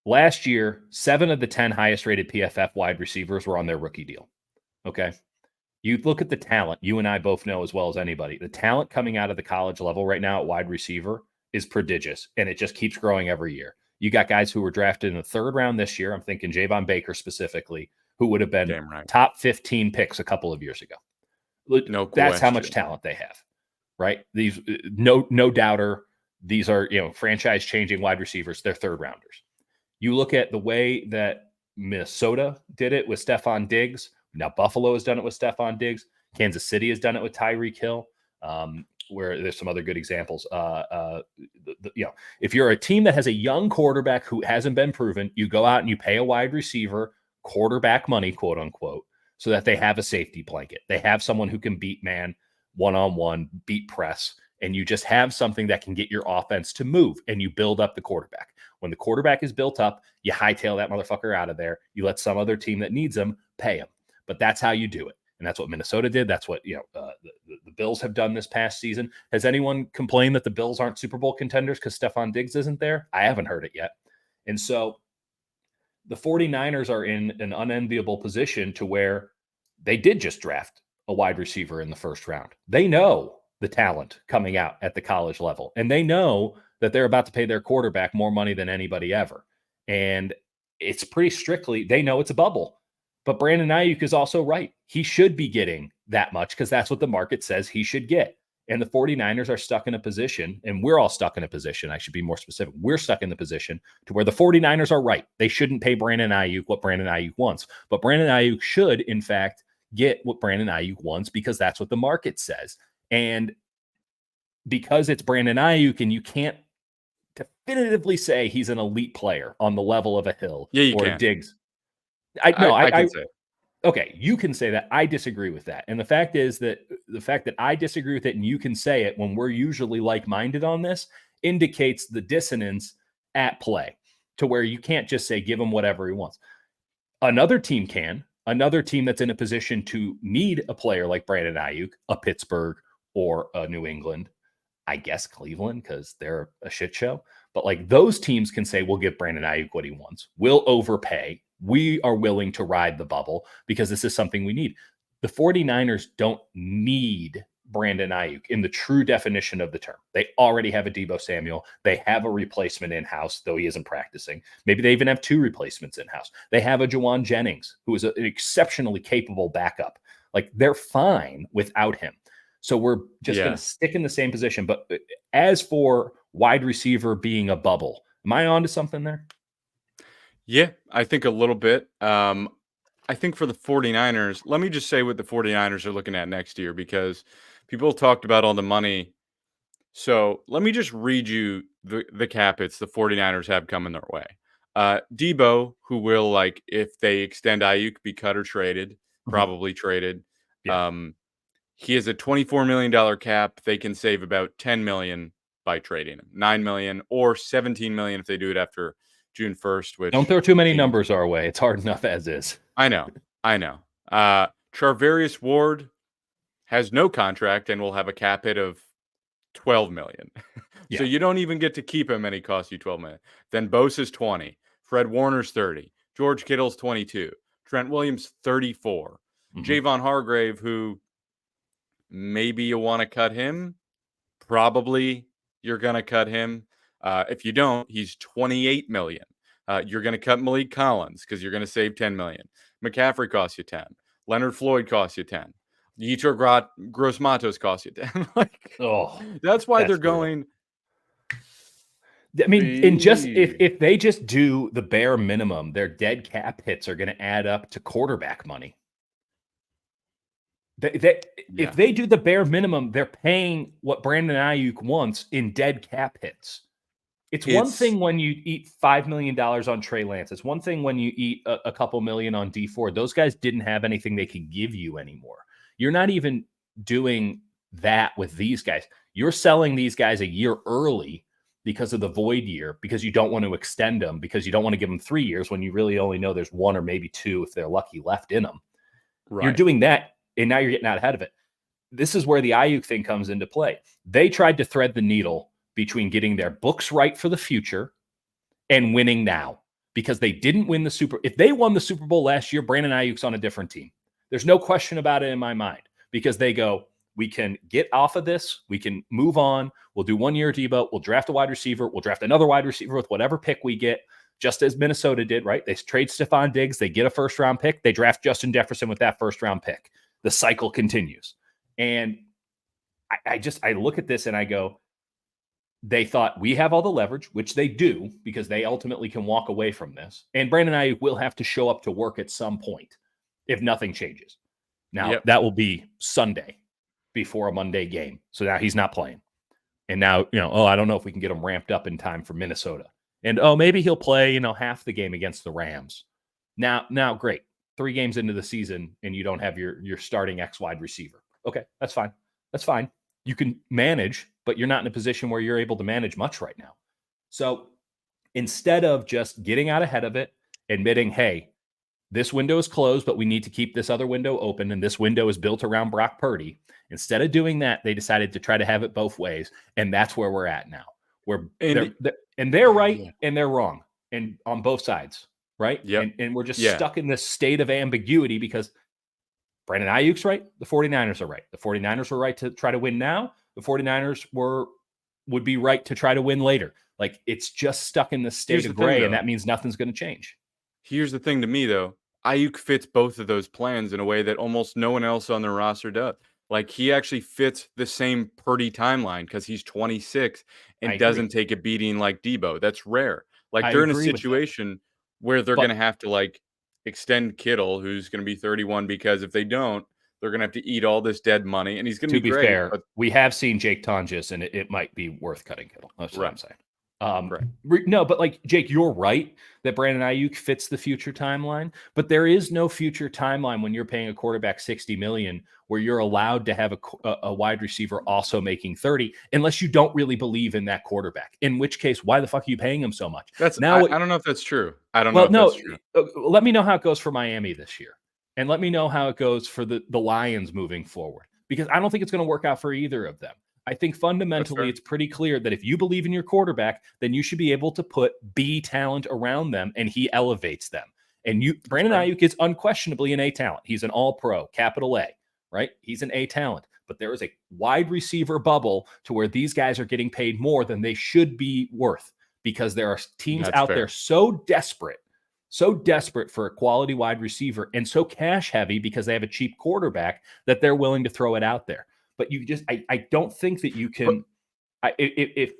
Last year, 7 of the 10 highest rated PFF wide receivers were on their rookie deal. Okay. You look at the talent, you and I both know as well as anybody, the talent coming out of the college level right now at wide receiver is prodigious, and it just keeps growing every year. You got guys who were drafted in the 3rd round this year. I'm thinking Javon Baker specifically, who would have been Damn right. top 15 picks a couple of years ago. No That's how much question. talent they have, right? These no doubter. These are franchise changing wide receivers. They're 3rd rounders. You look at the way that Minnesota did it with Stephon Diggs. Now Buffalo has done it with Stephon Diggs. Kansas City has done it with Tyreek Hill. Where there's some other good examples. If you're a team that has a young quarterback who hasn't been proven, you go out and you pay a wide receiver quarterback money, quote unquote, so that they have a safety blanket. They have someone who can beat man one-on-one, beat press, and you just have something that can get your offense to move, and you build up the quarterback. When the quarterback is built up, you hightail that motherfucker out of there. You let some other team that needs him pay him. But that's how you do it. And that's what Minnesota did. That's what the Bills have done this past season. Has anyone complained that the Bills aren't Super Bowl contenders because Stephon Diggs isn't there? I haven't heard it yet. And so the 49ers are in an unenviable position to where they did just draft a wide receiver in the first round. They know the talent coming out at the college level, and they know that they're about to pay their quarterback more money than anybody ever. And it's pretty strictly, they know it's a bubble. But Brandon Ayuk is also right. He should be getting that much because that's what the market says he should get. And the 49ers are stuck in a position, and we're all stuck in a position. I should be more specific. We're stuck in the position to where the 49ers are right. They shouldn't pay Brandon Ayuk what Brandon Ayuk wants. But Brandon Ayuk should, in fact, get what Brandon Ayuk wants because that's what the market says. And because it's Brandon Ayuk and you can't definitively say he's an elite player on the level of a Hill or can. Diggs. I can say. Okay, you can say that. I disagree with that. And the fact that I disagree with it and you can say it when we're usually like-minded on this indicates the dissonance at play to where you can't just say give him whatever he wants. Another team can. Another team that's in a position to need a player like Brandon Ayuk, a Pittsburgh or a New England, I guess Cleveland because they're a shit show. But like those teams can say, we'll give Brandon Ayuk what he wants. We'll overpay. We are willing to ride the bubble because this is something we need. The 49ers don't need Brandon Ayuk in the true definition of the term. They already have a Deebo Samuel. They have a replacement in-house, though he isn't practicing. Maybe they even have two replacements in-house. They have a Juwan Jennings, who is an exceptionally capable backup. Like they're fine without him. So we're just going to stick in the same position. But as for wide receiver being a bubble, am I onto something there? Yeah, I think a little bit. I think for the 49ers, let me just say what the 49ers are looking at next year because people talked about all the money. So let me just read you the cap hits the 49ers have coming their way. Debo, who will, like, if they extend Ayuk, be cut or traded, probably traded. Yeah. He has a $24 million cap. They can save about $10 million by trading him, $9 million or $17 million if they do it after June 1st, which don't throw too many numbers our way. It's hard enough as is. I know. Charvarius Ward has no contract and will have a cap hit of $12 million. So you don't even get to keep him and he costs you $12 million. Then Bosa's 20, Fred Warner's 30, George Kittle's 22, Trent Williams 34, Javon Hargrave, who maybe you want to cut him, probably you're going to cut him. If you don't, he's $28 million. You're going to cut Malik Collins because you're going to save $10 million. McCaffrey costs you 10. Leonard Floyd costs you 10. Yetur Gross-Matos costs you 10. That's why they're going. I mean, in just if they just do the bare minimum, their dead cap hits are going to add up to quarterback money. If they do the bare minimum, they're paying what Brandon Ayuk wants in dead cap hits. It's one thing when you eat $5 million on Trey Lance. It's one thing when you eat a couple million on D Ford. Those guys didn't have anything they could give you anymore. You're not even doing that with these guys. You're selling these guys a year early because of the void year, because you don't want to extend them, because you don't want to give them 3 years when you really only know there's 1 or maybe 2 if they're lucky left in them. Right. You're doing that, and now you're getting out ahead of it. This is where the Ayuk thing comes into play. They tried to thread the needle between getting their books right for the future and winning now because they didn't win the Super. If they won the Super Bowl last year, Brandon Ayuk's on a different team. There's no question about it in my mind because they go, we can get off of this. We can move on. We'll do 1 year Debo. We'll draft a wide receiver. We'll draft another wide receiver with whatever pick we get, just as Minnesota did, right? They trade Stephon Diggs. They get a first-round pick. They draft Justin Jefferson with that first-round pick. The cycle continues. And I look at this and I go, they thought we have all the leverage, which they do because they ultimately can walk away from this. And Brandon Ayuk will have to show up to work at some point if nothing changes. Now, that will be Sunday before a Monday game. So now he's not playing. And now, I don't know if we can get him ramped up in time for Minnesota. And, maybe he'll play, half the game against the Rams. Now, great. 3 games into the season and you don't have your starting X wide receiver. Okay, that's fine. That's fine. You can manage, but you're not in a position where you're able to manage much right now. So instead of just getting out ahead of it, admitting, hey, this window is closed, but we need to keep this other window open, and this window is built around Brock Purdy. Instead of doing that, they decided to try to have it both ways, and that's where we're at now. Where they're right yeah. and they're wrong, and on both sides, right? Yep. And we're just Yeah. stuck in this state of ambiguity because Brandon Ayuk's right, the 49ers are right. The 49ers were right to try to win now. The 49ers would be right to try to win later. Like, it's just stuck in this state of gray, and that means nothing's going to change. Here's the thing to me, though. Ayuk fits both of those plans in a way that almost no one else on their roster does. Like, he actually fits the same Purdy timeline because he's 26 and doesn't take a beating like Debo. That's rare. Like, they're in a situation where they're going to have to, like, extend Kittle, who's going to be 31, because if they don't, they're going to have to eat all this dead money, and he's going to be great. Fair, but we have seen Jake Tonjes, and it might be worth cutting Kittle. That's what I'm saying. No, but like, Jake, you're right that Brandon Ayuk fits the future timeline, but there is no future timeline when you're paying a quarterback $60 million where you're allowed to have a wide receiver also making 30, unless you don't really believe in that quarterback. In which case, why the fuck are you paying him so much? I don't know if that's true. I don't know if that's true. Let me know how it goes for Miami this year, and let me know how it goes for the Lions moving forward, because I don't think it's going to work out for either of them. I think fundamentally it's pretty clear that if you believe in your quarterback, then you should be able to put B talent around them, and he elevates them. And Brandon Ayuk is unquestionably an A talent. He's an all-pro, capital A, right? He's an A talent. But there is a wide receiver bubble to where these guys are getting paid more than they should be worth, because there are teams out there so desperate for a quality wide receiver and so cash heavy because they have a cheap quarterback that they're willing to throw it out there. But I don't think that you can, if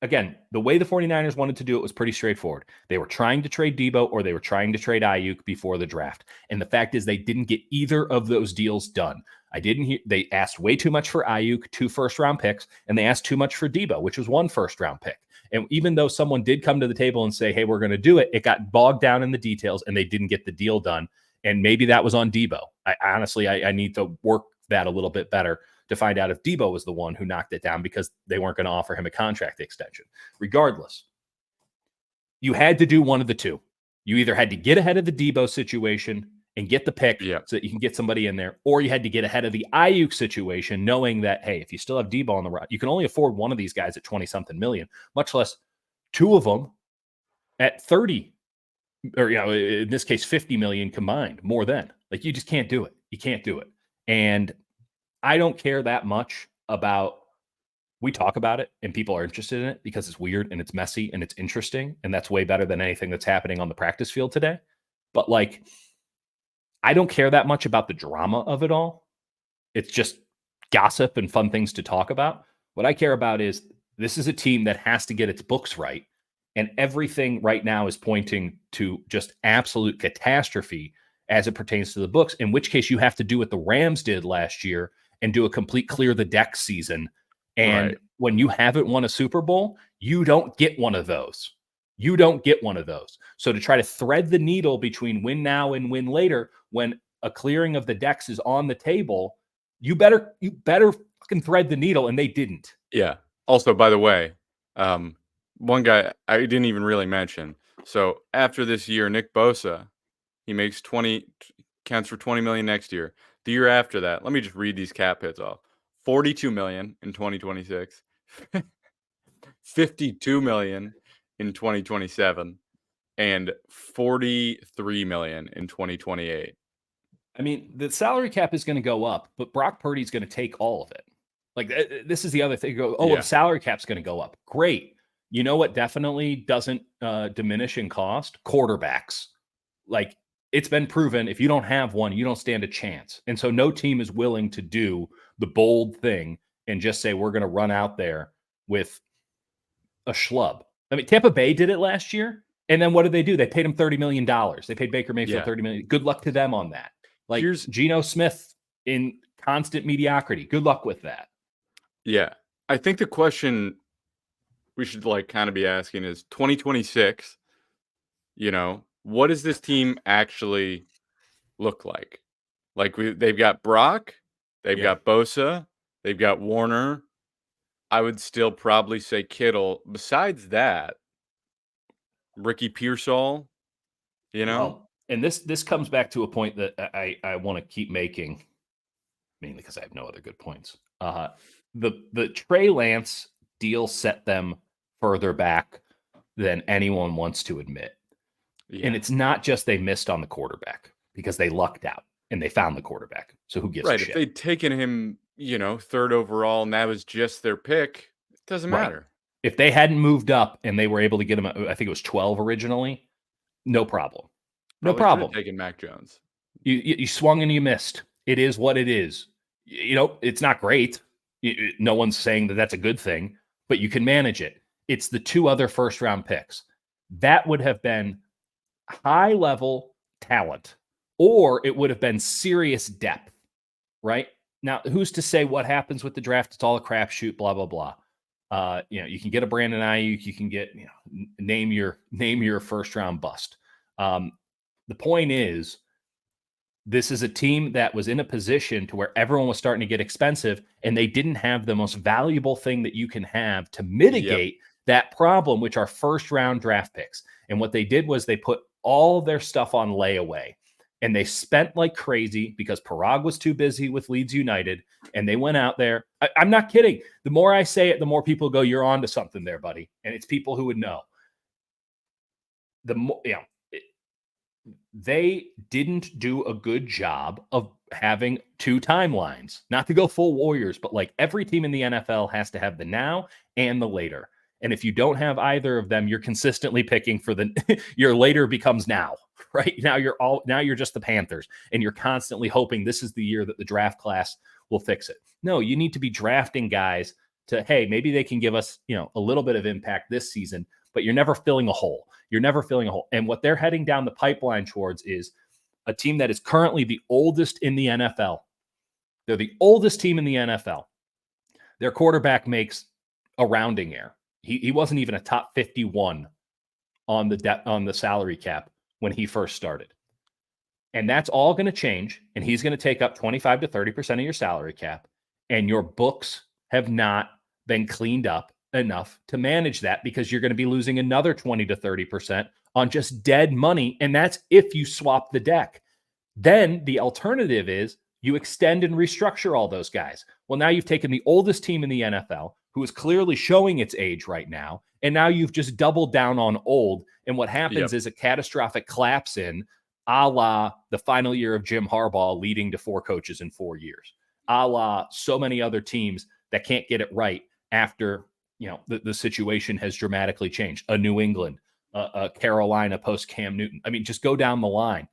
again, the way the 49ers wanted to do it was pretty straightforward. They were trying to trade Debo or they were trying to trade Ayuk before the draft. And the fact is they didn't get either of those deals done. They asked way too much for Ayuk, 2 first-round picks, and they asked too much for Debo, which was 1 first-round pick. And even though someone did come to the table and say, hey, we're going to do it, it got bogged down in the details and they didn't get the deal done. And maybe that was on Debo. I need to work that a little bit better to find out if Debo was the one who knocked it down, because they weren't going to offer him a contract extension. Regardless, you had to do one of the two. You either had to get ahead of the Debo situation and get the pick so that you can get somebody in there, or you had to get ahead of the Ayuk situation, knowing that, hey, if you still have Debo on the route, you can only afford one of these guys at 20-something million, much less 2 of them at 30, or in this case, 50 million combined, more than. Like, you just can't do it. You can't do it. And I don't care that much about, we talk about it and people are interested in it because it's weird and it's messy and it's interesting. And that's way better than anything that's happening on the practice field today. But like, I don't care that much about the drama of it all. It's just gossip and fun things to talk about. What I care about is this is a team that has to get its books right. And everything right now is pointing to just absolute catastrophe as it pertains to the books, in which case you have to do what the Rams did last year and do a complete clear the deck season. And when you haven't won a Super Bowl, you don't get one of those. You don't get one of those. So to try to thread the needle between win now and win later, when a clearing of the decks is on the table, you better fucking thread the needle, and they didn't. Yeah. Also, by the way, one guy I didn't even really mention. So after this year, Nick Bosa, he makes counts for 20 million next year. The year after that, let me just read these cap hits off. 42 million in 2026, 52 million in 2027, and 43 million in 2028. I mean, the salary cap is going to go up, but Brock Purdy's going to take all of it. Like, this is the other thing. The salary cap's going to go up. Great. You know what definitely doesn't diminish in cost? Quarterbacks. Like, it's been proven, if you don't have one, you don't stand a chance. And so no team is willing to do the bold thing and just say, we're going to run out there with a schlub. I mean, Tampa Bay did it last year. And then what did they do? They paid him $30 million. They paid Baker Mayfield $30 million. Good luck to them on that. Like, here's Geno Smith in constant mediocrity. Good luck with that. Yeah. I think the question we should kind of be asking is 2026, what does this team actually look like? Like, they've got Brock, they've got Bosa, they've got Warner. I would still probably say Kittle. Besides that, Ricky Pearsall, you know? Well, and this comes back to a point that I want to keep making, mainly because I have no other good points. The Trey Lance deal set them further back than anyone wants to admit. And Yeah. it's not just they missed on the quarterback because they lucked out and they found the quarterback. So who gives a Right. If shit? they'd taken him, third overall and that was just their pick, it doesn't Right. matter. If they hadn't moved up and they were able to get him, I think it was 12 originally, no problem. No Probably should have problem. taken Mac Jones. You swung and you missed. It is what it is. It's not great. No one's saying that that's a good thing, but you can manage it. It's the two other first round picks. That would have been high level talent, or it would have been serious depth, right? Now, who's to say what happens with the draft? It's all a crapshoot, blah, blah, blah. You can get a Brandon Ayuk, you can get, name your first round bust. The point is, this is a team that was in a position to where everyone was starting to get expensive, and they didn't have the most valuable thing that you can have to Yep. mitigate that problem, which are first round draft picks. And what they did was they put all their stuff on layaway, and they spent like crazy because Parag was too busy with Leeds United, and they went out there. I'm not kidding. The more I say it, the more people go, "You're on to something there, buddy." And it's people who would know. The more, they didn't do a good job of having two timelines. Not to go full Warriors, but like every team in the NFL has to have the now and the later. And if you don't have either of them, you're consistently picking for the your later becomes now. Right now, you're just the Panthers, and you're constantly hoping this is the year that the draft class will fix it. No, you need to be drafting guys to, hey, maybe they can give us, a little bit of impact this season, but you're never filling a hole. You're never filling a hole. And what they're heading down the pipeline towards is a team that is currently the oldest in the NFL. They're the oldest team in the NFL. Their quarterback makes a rounding error. He wasn't even a top 51 on the salary cap when he first started. And that's all going to change. And he's going to take up 25 to 30% of your salary cap. And your books have not been cleaned up enough to manage that, because you're going to be losing another 20 to 30% on just dead money. And that's if you swap the deck. Then the alternative is you extend and restructure all those guys. Well, now you've taken the oldest team in the NFL, who is clearly showing its age right now, and now you've just doubled down on old. And what happens Yep. is a catastrophic collapse in, a la the final year of Jim Harbaugh leading to 4 coaches in 4 years, a la so many other teams that can't get it right after the situation has dramatically changed. A New England, a Carolina post Cam Newton. I mean, just go down the line.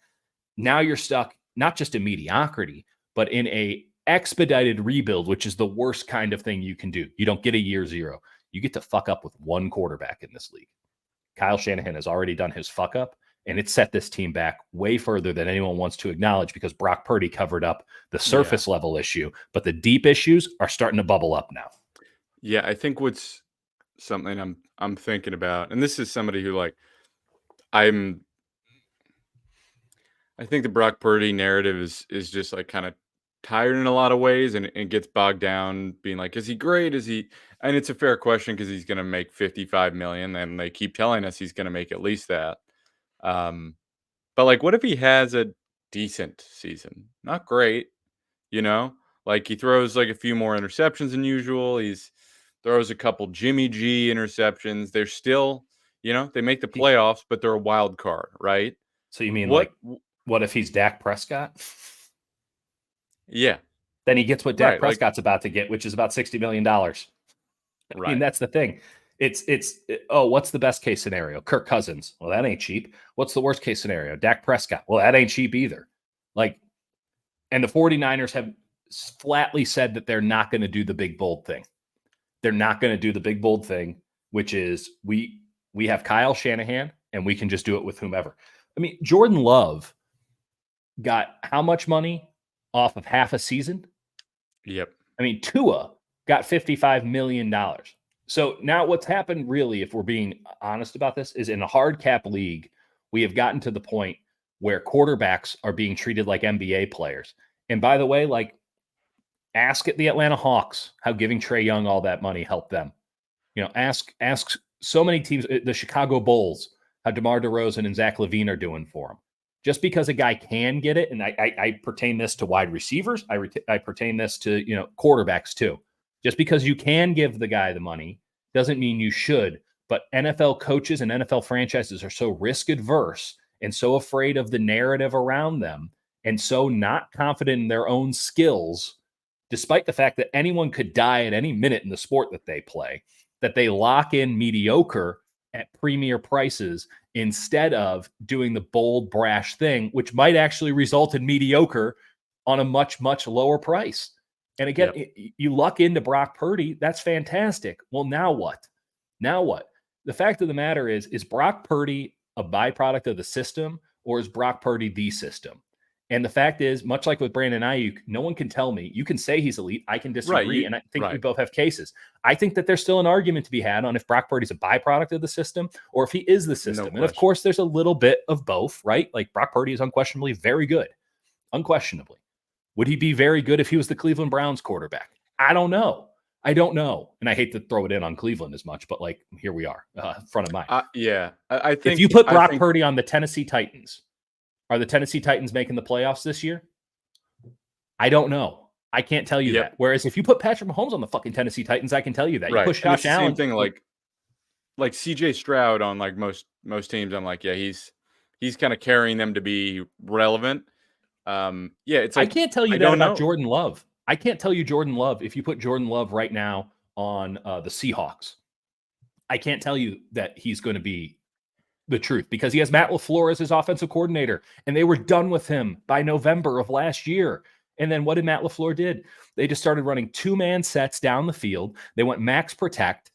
Now you're stuck not just in mediocrity, but in a expedited rebuild, which is the worst kind of thing you can do. You don't get a year zero. You get to fuck up with one quarterback in this league. Kyle Shanahan has already done his fuck up, and it set this team back way further than anyone wants to acknowledge, because Brock Purdy covered up the surface level issue, but the deep issues are starting to bubble up now. Yeah, I think what's something I'm thinking about, and this is somebody who I'm I think the Brock Purdy narrative is just like kind of tired in a lot of ways, and gets bogged down being like, is he great? Is he? And it's a fair question because he's going to make 55 million, and they keep telling us he's going to make at least that. Um, but like, what if he has a decent season? Not great, you know. Like he throws like a few more interceptions than usual. He's throws a couple Jimmy G interceptions. They're still, they make the playoffs, but they're a wild card, right? So you mean What? like, what if he's Dak Prescott? Yeah, Then he gets what Dak right. Like, Prescott's about to get, which is about $60 million. I mean, right. that's the thing. Oh, what's the best case scenario? Kirk Cousins. Well, that ain't cheap. What's the worst case scenario? Dak Prescott. Well, that ain't cheap either. Like, and the 49ers have flatly said that they're not going to do the big bold thing. They're not going to do the big bold thing, which is we have Kyle Shanahan and we can just do it with whomever. I mean, Jordan Love got how much money off of half a season? Yep. I mean, Tua got $55 million. So now what's happened, really, if we're being honest about this, is in a hard cap league, we have gotten to the point where quarterbacks are being treated like NBA players. And by the way, like, ask at the Atlanta Hawks how giving Trae Young all that money helped them. Ask so many teams, the Chicago Bulls, how DeMar DeRozan and Zach LaVine are doing for him. Just because a guy can get it, and I pertain this to wide receivers, I pertain this to quarterbacks too. Just because you can give the guy the money doesn't mean you should. But NFL coaches and NFL franchises are so risk adverse and so afraid of the narrative around them and so not confident in their own skills, despite the fact that anyone could die at any minute in the sport that they play, that they lock in mediocre at premier prices instead of doing the bold, brash thing, which might actually result in mediocre on a much, much lower price. And again, you luck into Brock Purdy. That's fantastic. Well, now what? Now what? The fact of the matter is Brock Purdy a byproduct of the system, or is Brock Purdy the system? And the fact is, much like with Brandon Ayuk, no one can tell me. You can say he's elite. I can disagree. And I think we both have cases. I think that there's still an argument to be had on if Brock Purdy's a byproduct of the system or if he is the system. And of course, there's a little bit of both, right? Like Brock Purdy is unquestionably very good. Unquestionably. Would he be very good if he was the Cleveland Browns quarterback? I don't know. I don't know. And I hate to throw it in on Cleveland as much, but like, here we are, front of mind. I think if you put Brock Purdy on the Tennessee Titans, are the Tennessee Titans making the playoffs this year? I don't know. I can't tell you that. Whereas if you put Patrick Mahomes on the fucking Tennessee Titans, I can tell you that. You push Josh Allen. Same thing like CJ Stroud on like most teams. I'm like, yeah, he's kind of carrying them to be relevant. It's like I can't tell you that about Jordan Love. I can't tell you Jordan Love. If you put Jordan Love right now on the Seahawks, I can't tell you that he's going to be the truth because he has Matt LaFleur as his offensive coordinator, and they were done with him by November of last year. And then what did Matt LaFleur did? They just started running two-man sets down the field. They went max protect,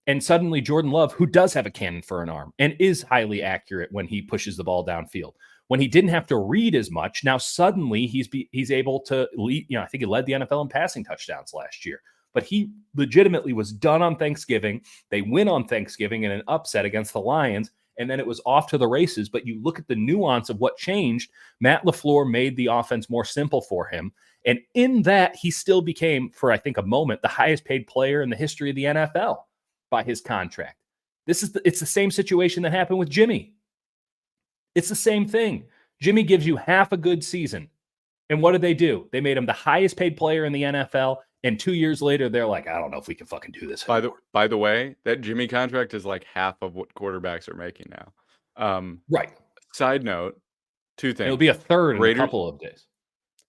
and suddenly Jordan Love, who does have a cannon for an arm and is highly accurate when he pushes the ball downfield, when he didn't have to read as much, now suddenly he's able to lead. I think he led the NFL in passing touchdowns last year. But he legitimately was done on Thanksgiving. They win on Thanksgiving in an upset against the Lions, and then it was off to the races. But you look at the nuance of what changed. Matt LaFleur made the offense more simple for him. And in that, he still became, for I think a moment, the highest paid player in the history of the NFL by his contract. It's the same situation that happened with Jimmy. It's the same thing. Jimmy gives you half a good season. And what did they do? They made him the highest paid player in the NFL. And 2 years later, they're like, I don't know if we can fucking do this anymore. By the way, that Jimmy contract is like half of what quarterbacks are making now. Right. Side note, two things. It'll be a third in a couple of days.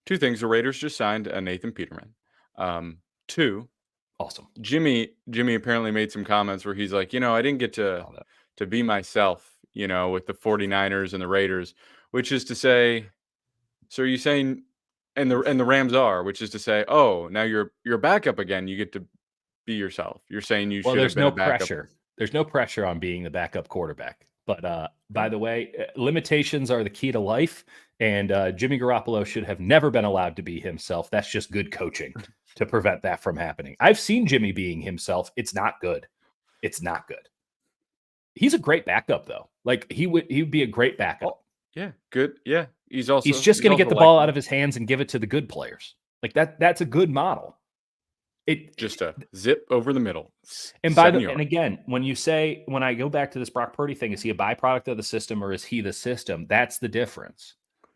Two things. The Raiders just signed Nathan Peterman. Two. Awesome. Jimmy apparently made some comments where he's like, I didn't get to be myself, with the 49ers and the Raiders, which is to say, so are you saying, and the Rams are, which is to say, oh, now you're backup again. You get to be yourself. You're saying you should have been a backup. Pressure. There's no pressure on being the backup quarterback. But by the way, limitations are the key to life. And Jimmy Garoppolo should have never been allowed to be himself. That's just good coaching to prevent that from happening. I've seen Jimmy being himself. It's not good. It's not good. He's a great backup, though. Like he would be a great backup. Oh, yeah, good. Yeah, he's just going to get the ball out of his hands and give it to the good players. Like that's a good model. Just a zip over the middle. And again, when I go back to this Brock Purdy thing, is he a byproduct of the system or is he the system? That's the difference.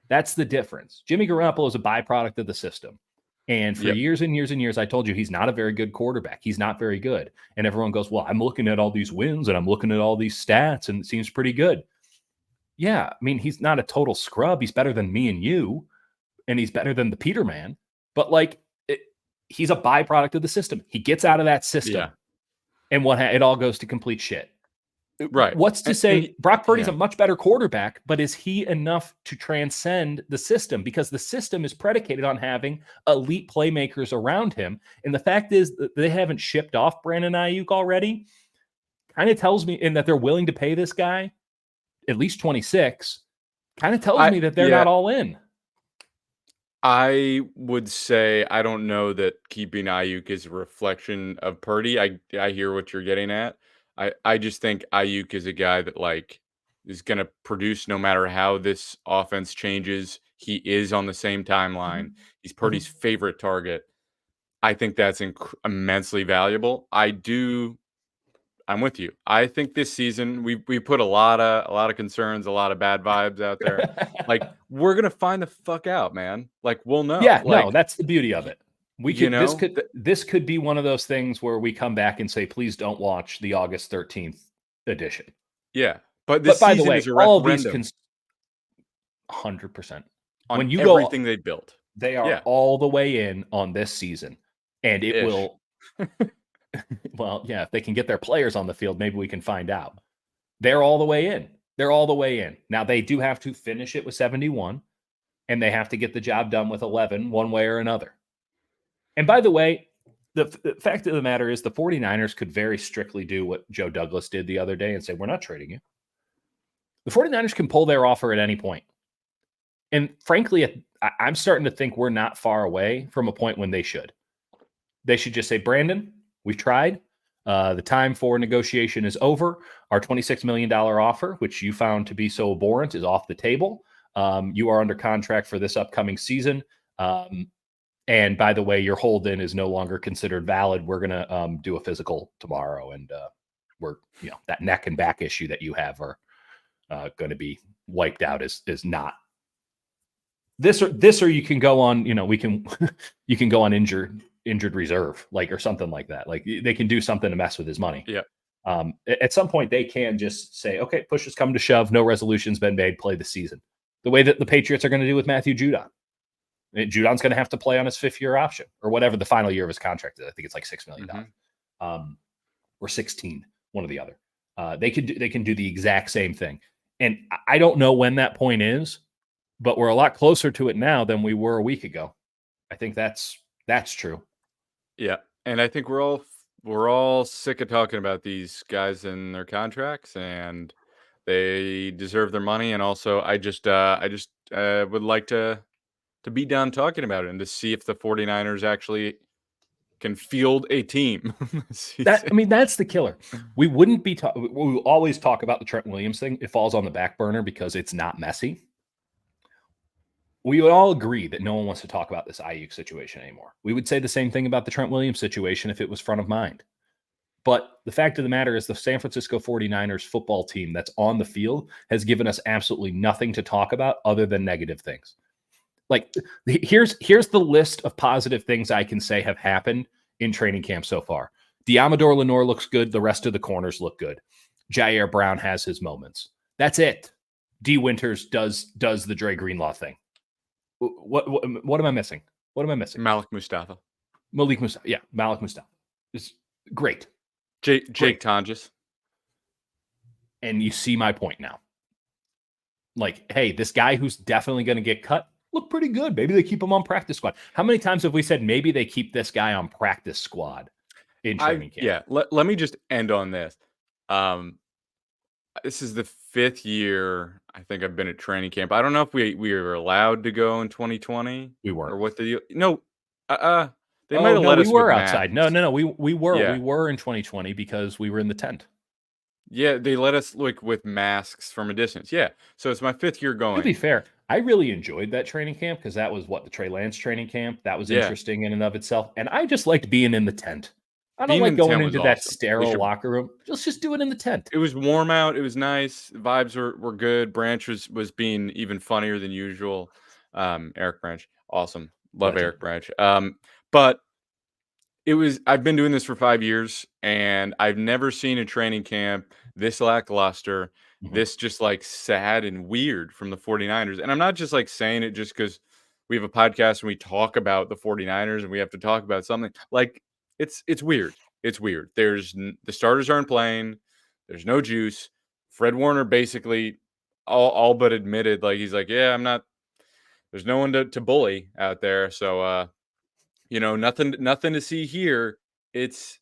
That's the difference. Jimmy Garoppolo is a byproduct of the system. And for years and years and years, I told you he's not a very good quarterback. He's not very good. And everyone goes, well, I'm looking at all these wins and I'm looking at all these stats and it seems pretty good. Yeah, I mean, he's not a total scrub. He's better than me and you. And he's better than the Peterman. But he's a byproduct of the system. He gets out of that system. And it all goes to complete shit. Right. What's to say Brock Purdy's a much better quarterback, but is he enough to transcend the system? Because the system is predicated on having elite playmakers around him. And the fact is that they haven't shipped off Brandon Ayuk already kind of tells me, and that they're willing to pay this guy at least 26, kind of tells me that they're not all in. I would say I don't know that keeping Ayuk is a reflection of Purdy. I hear what you're getting at. I just think Ayuk is a guy that is going to produce no matter how this offense changes. He is on the same timeline. Mm-hmm. He's Purdy's favorite target. I think that's immensely valuable. I do I'm with you. I think this season we put a lot of concerns, a lot of bad vibes out there. Like, we're gonna find the fuck out, man. Like, we'll know. Yeah, no, Like, that's the beauty of y- it. We you could this know, could this could be one of those things where we come back and say, please don't watch the August 13th edition. yeah. But this But by the season way, is a all of these referendum 100%. on When you go, everything they built. they are Yeah, all the way in on this season, and it ish. will. Well, yeah, if they can get their players on the field, maybe we can find out. They're all the way in. They're all the way in. Now they do have to finish it with 71, and they have to get the job done with 11, one way or another. And by the way, the fact of the matter is the 49ers could very strictly do what Joe Douglas did the other day and say, we're not trading you. The 49ers can pull their offer at any point. And frankly, I'm starting to think we're not far away from a point when they should. They should just say, Brandon, we've tried. The time for negotiation is over. Our $26 million offer, which you found to be so abhorrent, is off the table. You are under contract for this upcoming season. And by the way, your hold-in is no longer considered valid. We're going to do a physical tomorrow. And we're, that neck and back issue that you have are going to be wiped out is not. This or you can go on, we can, you can go on injured reserve, like, or something like that. Like, they can do something to mess with his money. Yeah. At some point they can just say, okay, push has come to shove. No resolution's been made. Play the season. The way that the Patriots are going to do with Matthew Judon. Judon's going to have to play on his 5th-year option or whatever the final year of his contract is. I think it's like $6 million or 16, one or the other. They can do the exact same thing. And I don't know when that point is, but we're a lot closer to it now than we were a week ago. I think that's true. Yeah. And I think we're all sick of talking about these guys and their contracts, and they deserve their money. And also, I just would like to be done talking about it and to see if the 49ers actually can field a team. That's the killer. We wouldn't be we always talk about the Trent Williams thing. It falls on the back burner because it's not messy. We would all agree that no one wants to talk about this Ayuk situation anymore. We would say the same thing about the Trent Williams situation if it was front of mind. But the fact of the matter is the San Francisco 49ers football team that's on the field has given us absolutely nothing to talk about other than negative things. Like, here's the list of positive things I can say have happened in training camp so far. Diamador Lenore looks good. The rest of the corners look good. Jair Brown has his moments. That's it. D. Winters does the Dre Greenlaw thing. What am I missing? What am I missing? Malik Mustafa. Malik Mustafa. Yeah, Malik Mustafa. It's great. Jake Tonjes. And you see my point now. Like, hey, this guy who's definitely going to get cut looked pretty good. Maybe they keep him on practice squad. How many times have we said maybe they keep this guy on practice squad in training camp? Yeah, let me just end on this. This is the 5th year I think I've been at training camp. I don't know if we were allowed to go in 2020. We weren't. Or what the no. They might have let us. We were with outside. masks. No. We were. Yeah. We were in 2020 because we were in the tent. Yeah, they let us look with masks from a distance. Yeah. So it's my 5th year going. To be fair, I really enjoyed that training camp because that was the Trey Lance training camp. That was interesting in and of itself. And I just liked being in the tent. I don't like going into that sterile locker room. Let's just do it in the tent. It was warm out. It was nice. The vibes were good. Branch was being even funnier than usual. Eric Branch, awesome. Love Eric Branch. But I've been doing this for 5 years, and I've never seen a training camp this lackluster, this just like sad and weird from the 49ers. And I'm not just like saying it just because we have a podcast and we talk about the 49ers and we have to talk about something. Like, it's weird. It's weird. The starters aren't playing. There's no juice. Fred Warner basically all but admitted, like, he's like, yeah, I'm not. There's no one to bully out there. So nothing to see here. It's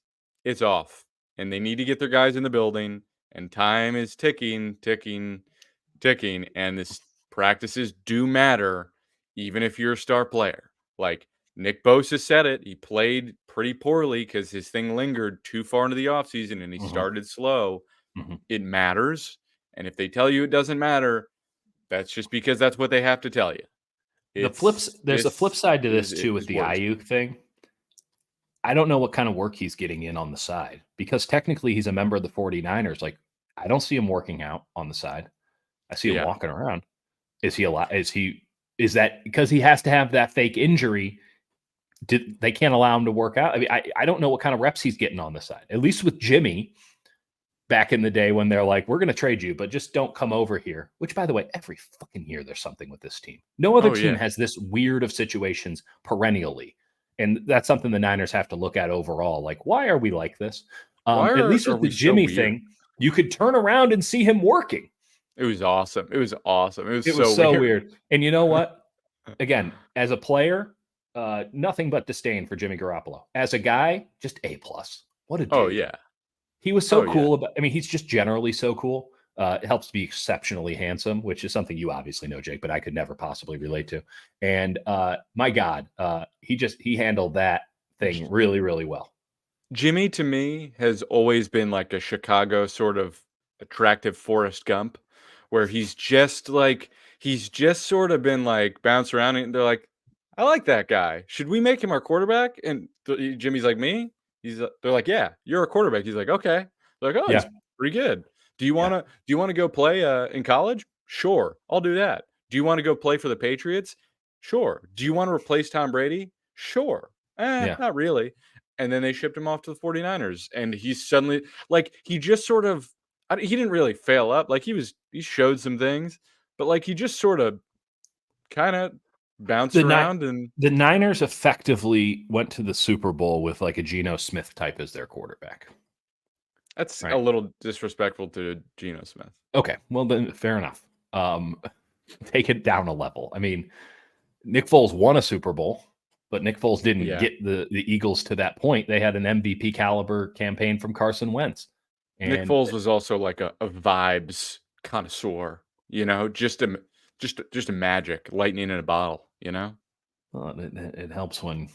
off, and they need to get their guys in the building. And time is ticking, and this practices do matter, even if you're a star player. Like, Nick Bosa said it. He played pretty poorly because his thing lingered too far into the offseason and he started slow. It matters. And if they tell you it doesn't matter, that's just because that's what they have to tell you. There's a flip side to this too with the Ayuk thing. I don't know what kind of work he's getting in on the side because technically he's a member of the 49ers. Like, I don't see him working out on the side. I see him Yeah. walking around. Is he allowed? Is that because he has to have that fake injury? They can't allow him to work out? I mean, I don't know what kind of reps he's getting on the side. At least with Jimmy back in the day when they're like, we're going to trade you, but just don't come over here. Which, by the way, every fucking year there's something with this team. No other Oh team yeah. has this weird of situations perennially. And that's something the Niners have to look at overall. Like, why are we like this? Why At least are with the we so Jimmy weird? thing, you could turn around and see him working. It was awesome. It was awesome. It was It was so so weird. weird. And you know what? Again, as a player, nothing but disdain for Jimmy Garoppolo. As a guy, just A plus. What a Oh dude. yeah. He was so Oh yeah. cool about, I mean, he's just generally so cool. It helps to be exceptionally handsome, which is something you obviously know, Jake, but I could never possibly relate to. And my God, he handled that thing really, really well. Jimmy to me has always been like a Chicago sort of attractive Forrest Gump, where he's just sort of been like bounce around and they're like, I like that guy. Should we make him our quarterback? And Jimmy's like, me? They're like, yeah, you're a quarterback. He's like, okay. They're like, oh, he's Yeah, pretty good. yeah, Do you want to go play in college? Sure, I'll do that. Do you want to go play for the Patriots? Sure. Do you want to replace Tom Brady? Sure. yeah. Not really. And then they shipped him off to the 49ers, and he's suddenly like he just sort of he didn't really fail up. Like he showed some things, but like he just sort of kind of bounced The Ni- around and the Niners effectively went to the Super Bowl with like a Geno Smith type as their quarterback. that's a Right. little disrespectful to Geno Smith. Okay. Well, then fair enough. Take it down a level. I mean, Nick Foles won a Super Bowl, but Nick Foles didn't Yeah. get the Eagles to that point. They had an MVP caliber campaign from Carson Wentz. Nick And Foles was also like a vibes connoisseur, just a magic, lightning in a bottle, you know? it helps when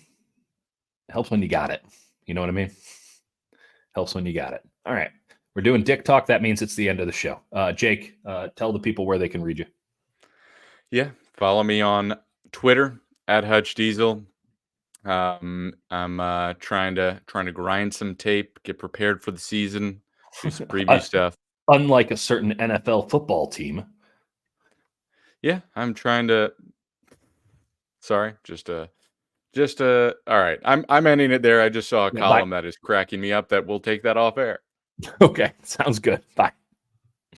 you got it. You know what I mean? Helps when you got it. All right. We're doing dick talk. That means it's the end of the show. Jake, tell the people where they can read you. Yeah. Follow me on Twitter at Hutch Diesel. I'm trying to grind some tape, get prepared for the season, do some preview Uh, stuff. unlike a certain NFL football team. Yeah, I'm trying to. Sorry, all right. I'm ending it there. I just saw a Yeah, bye. column that is cracking me up. That we'll take that off air. Okay. Sounds good. Bye.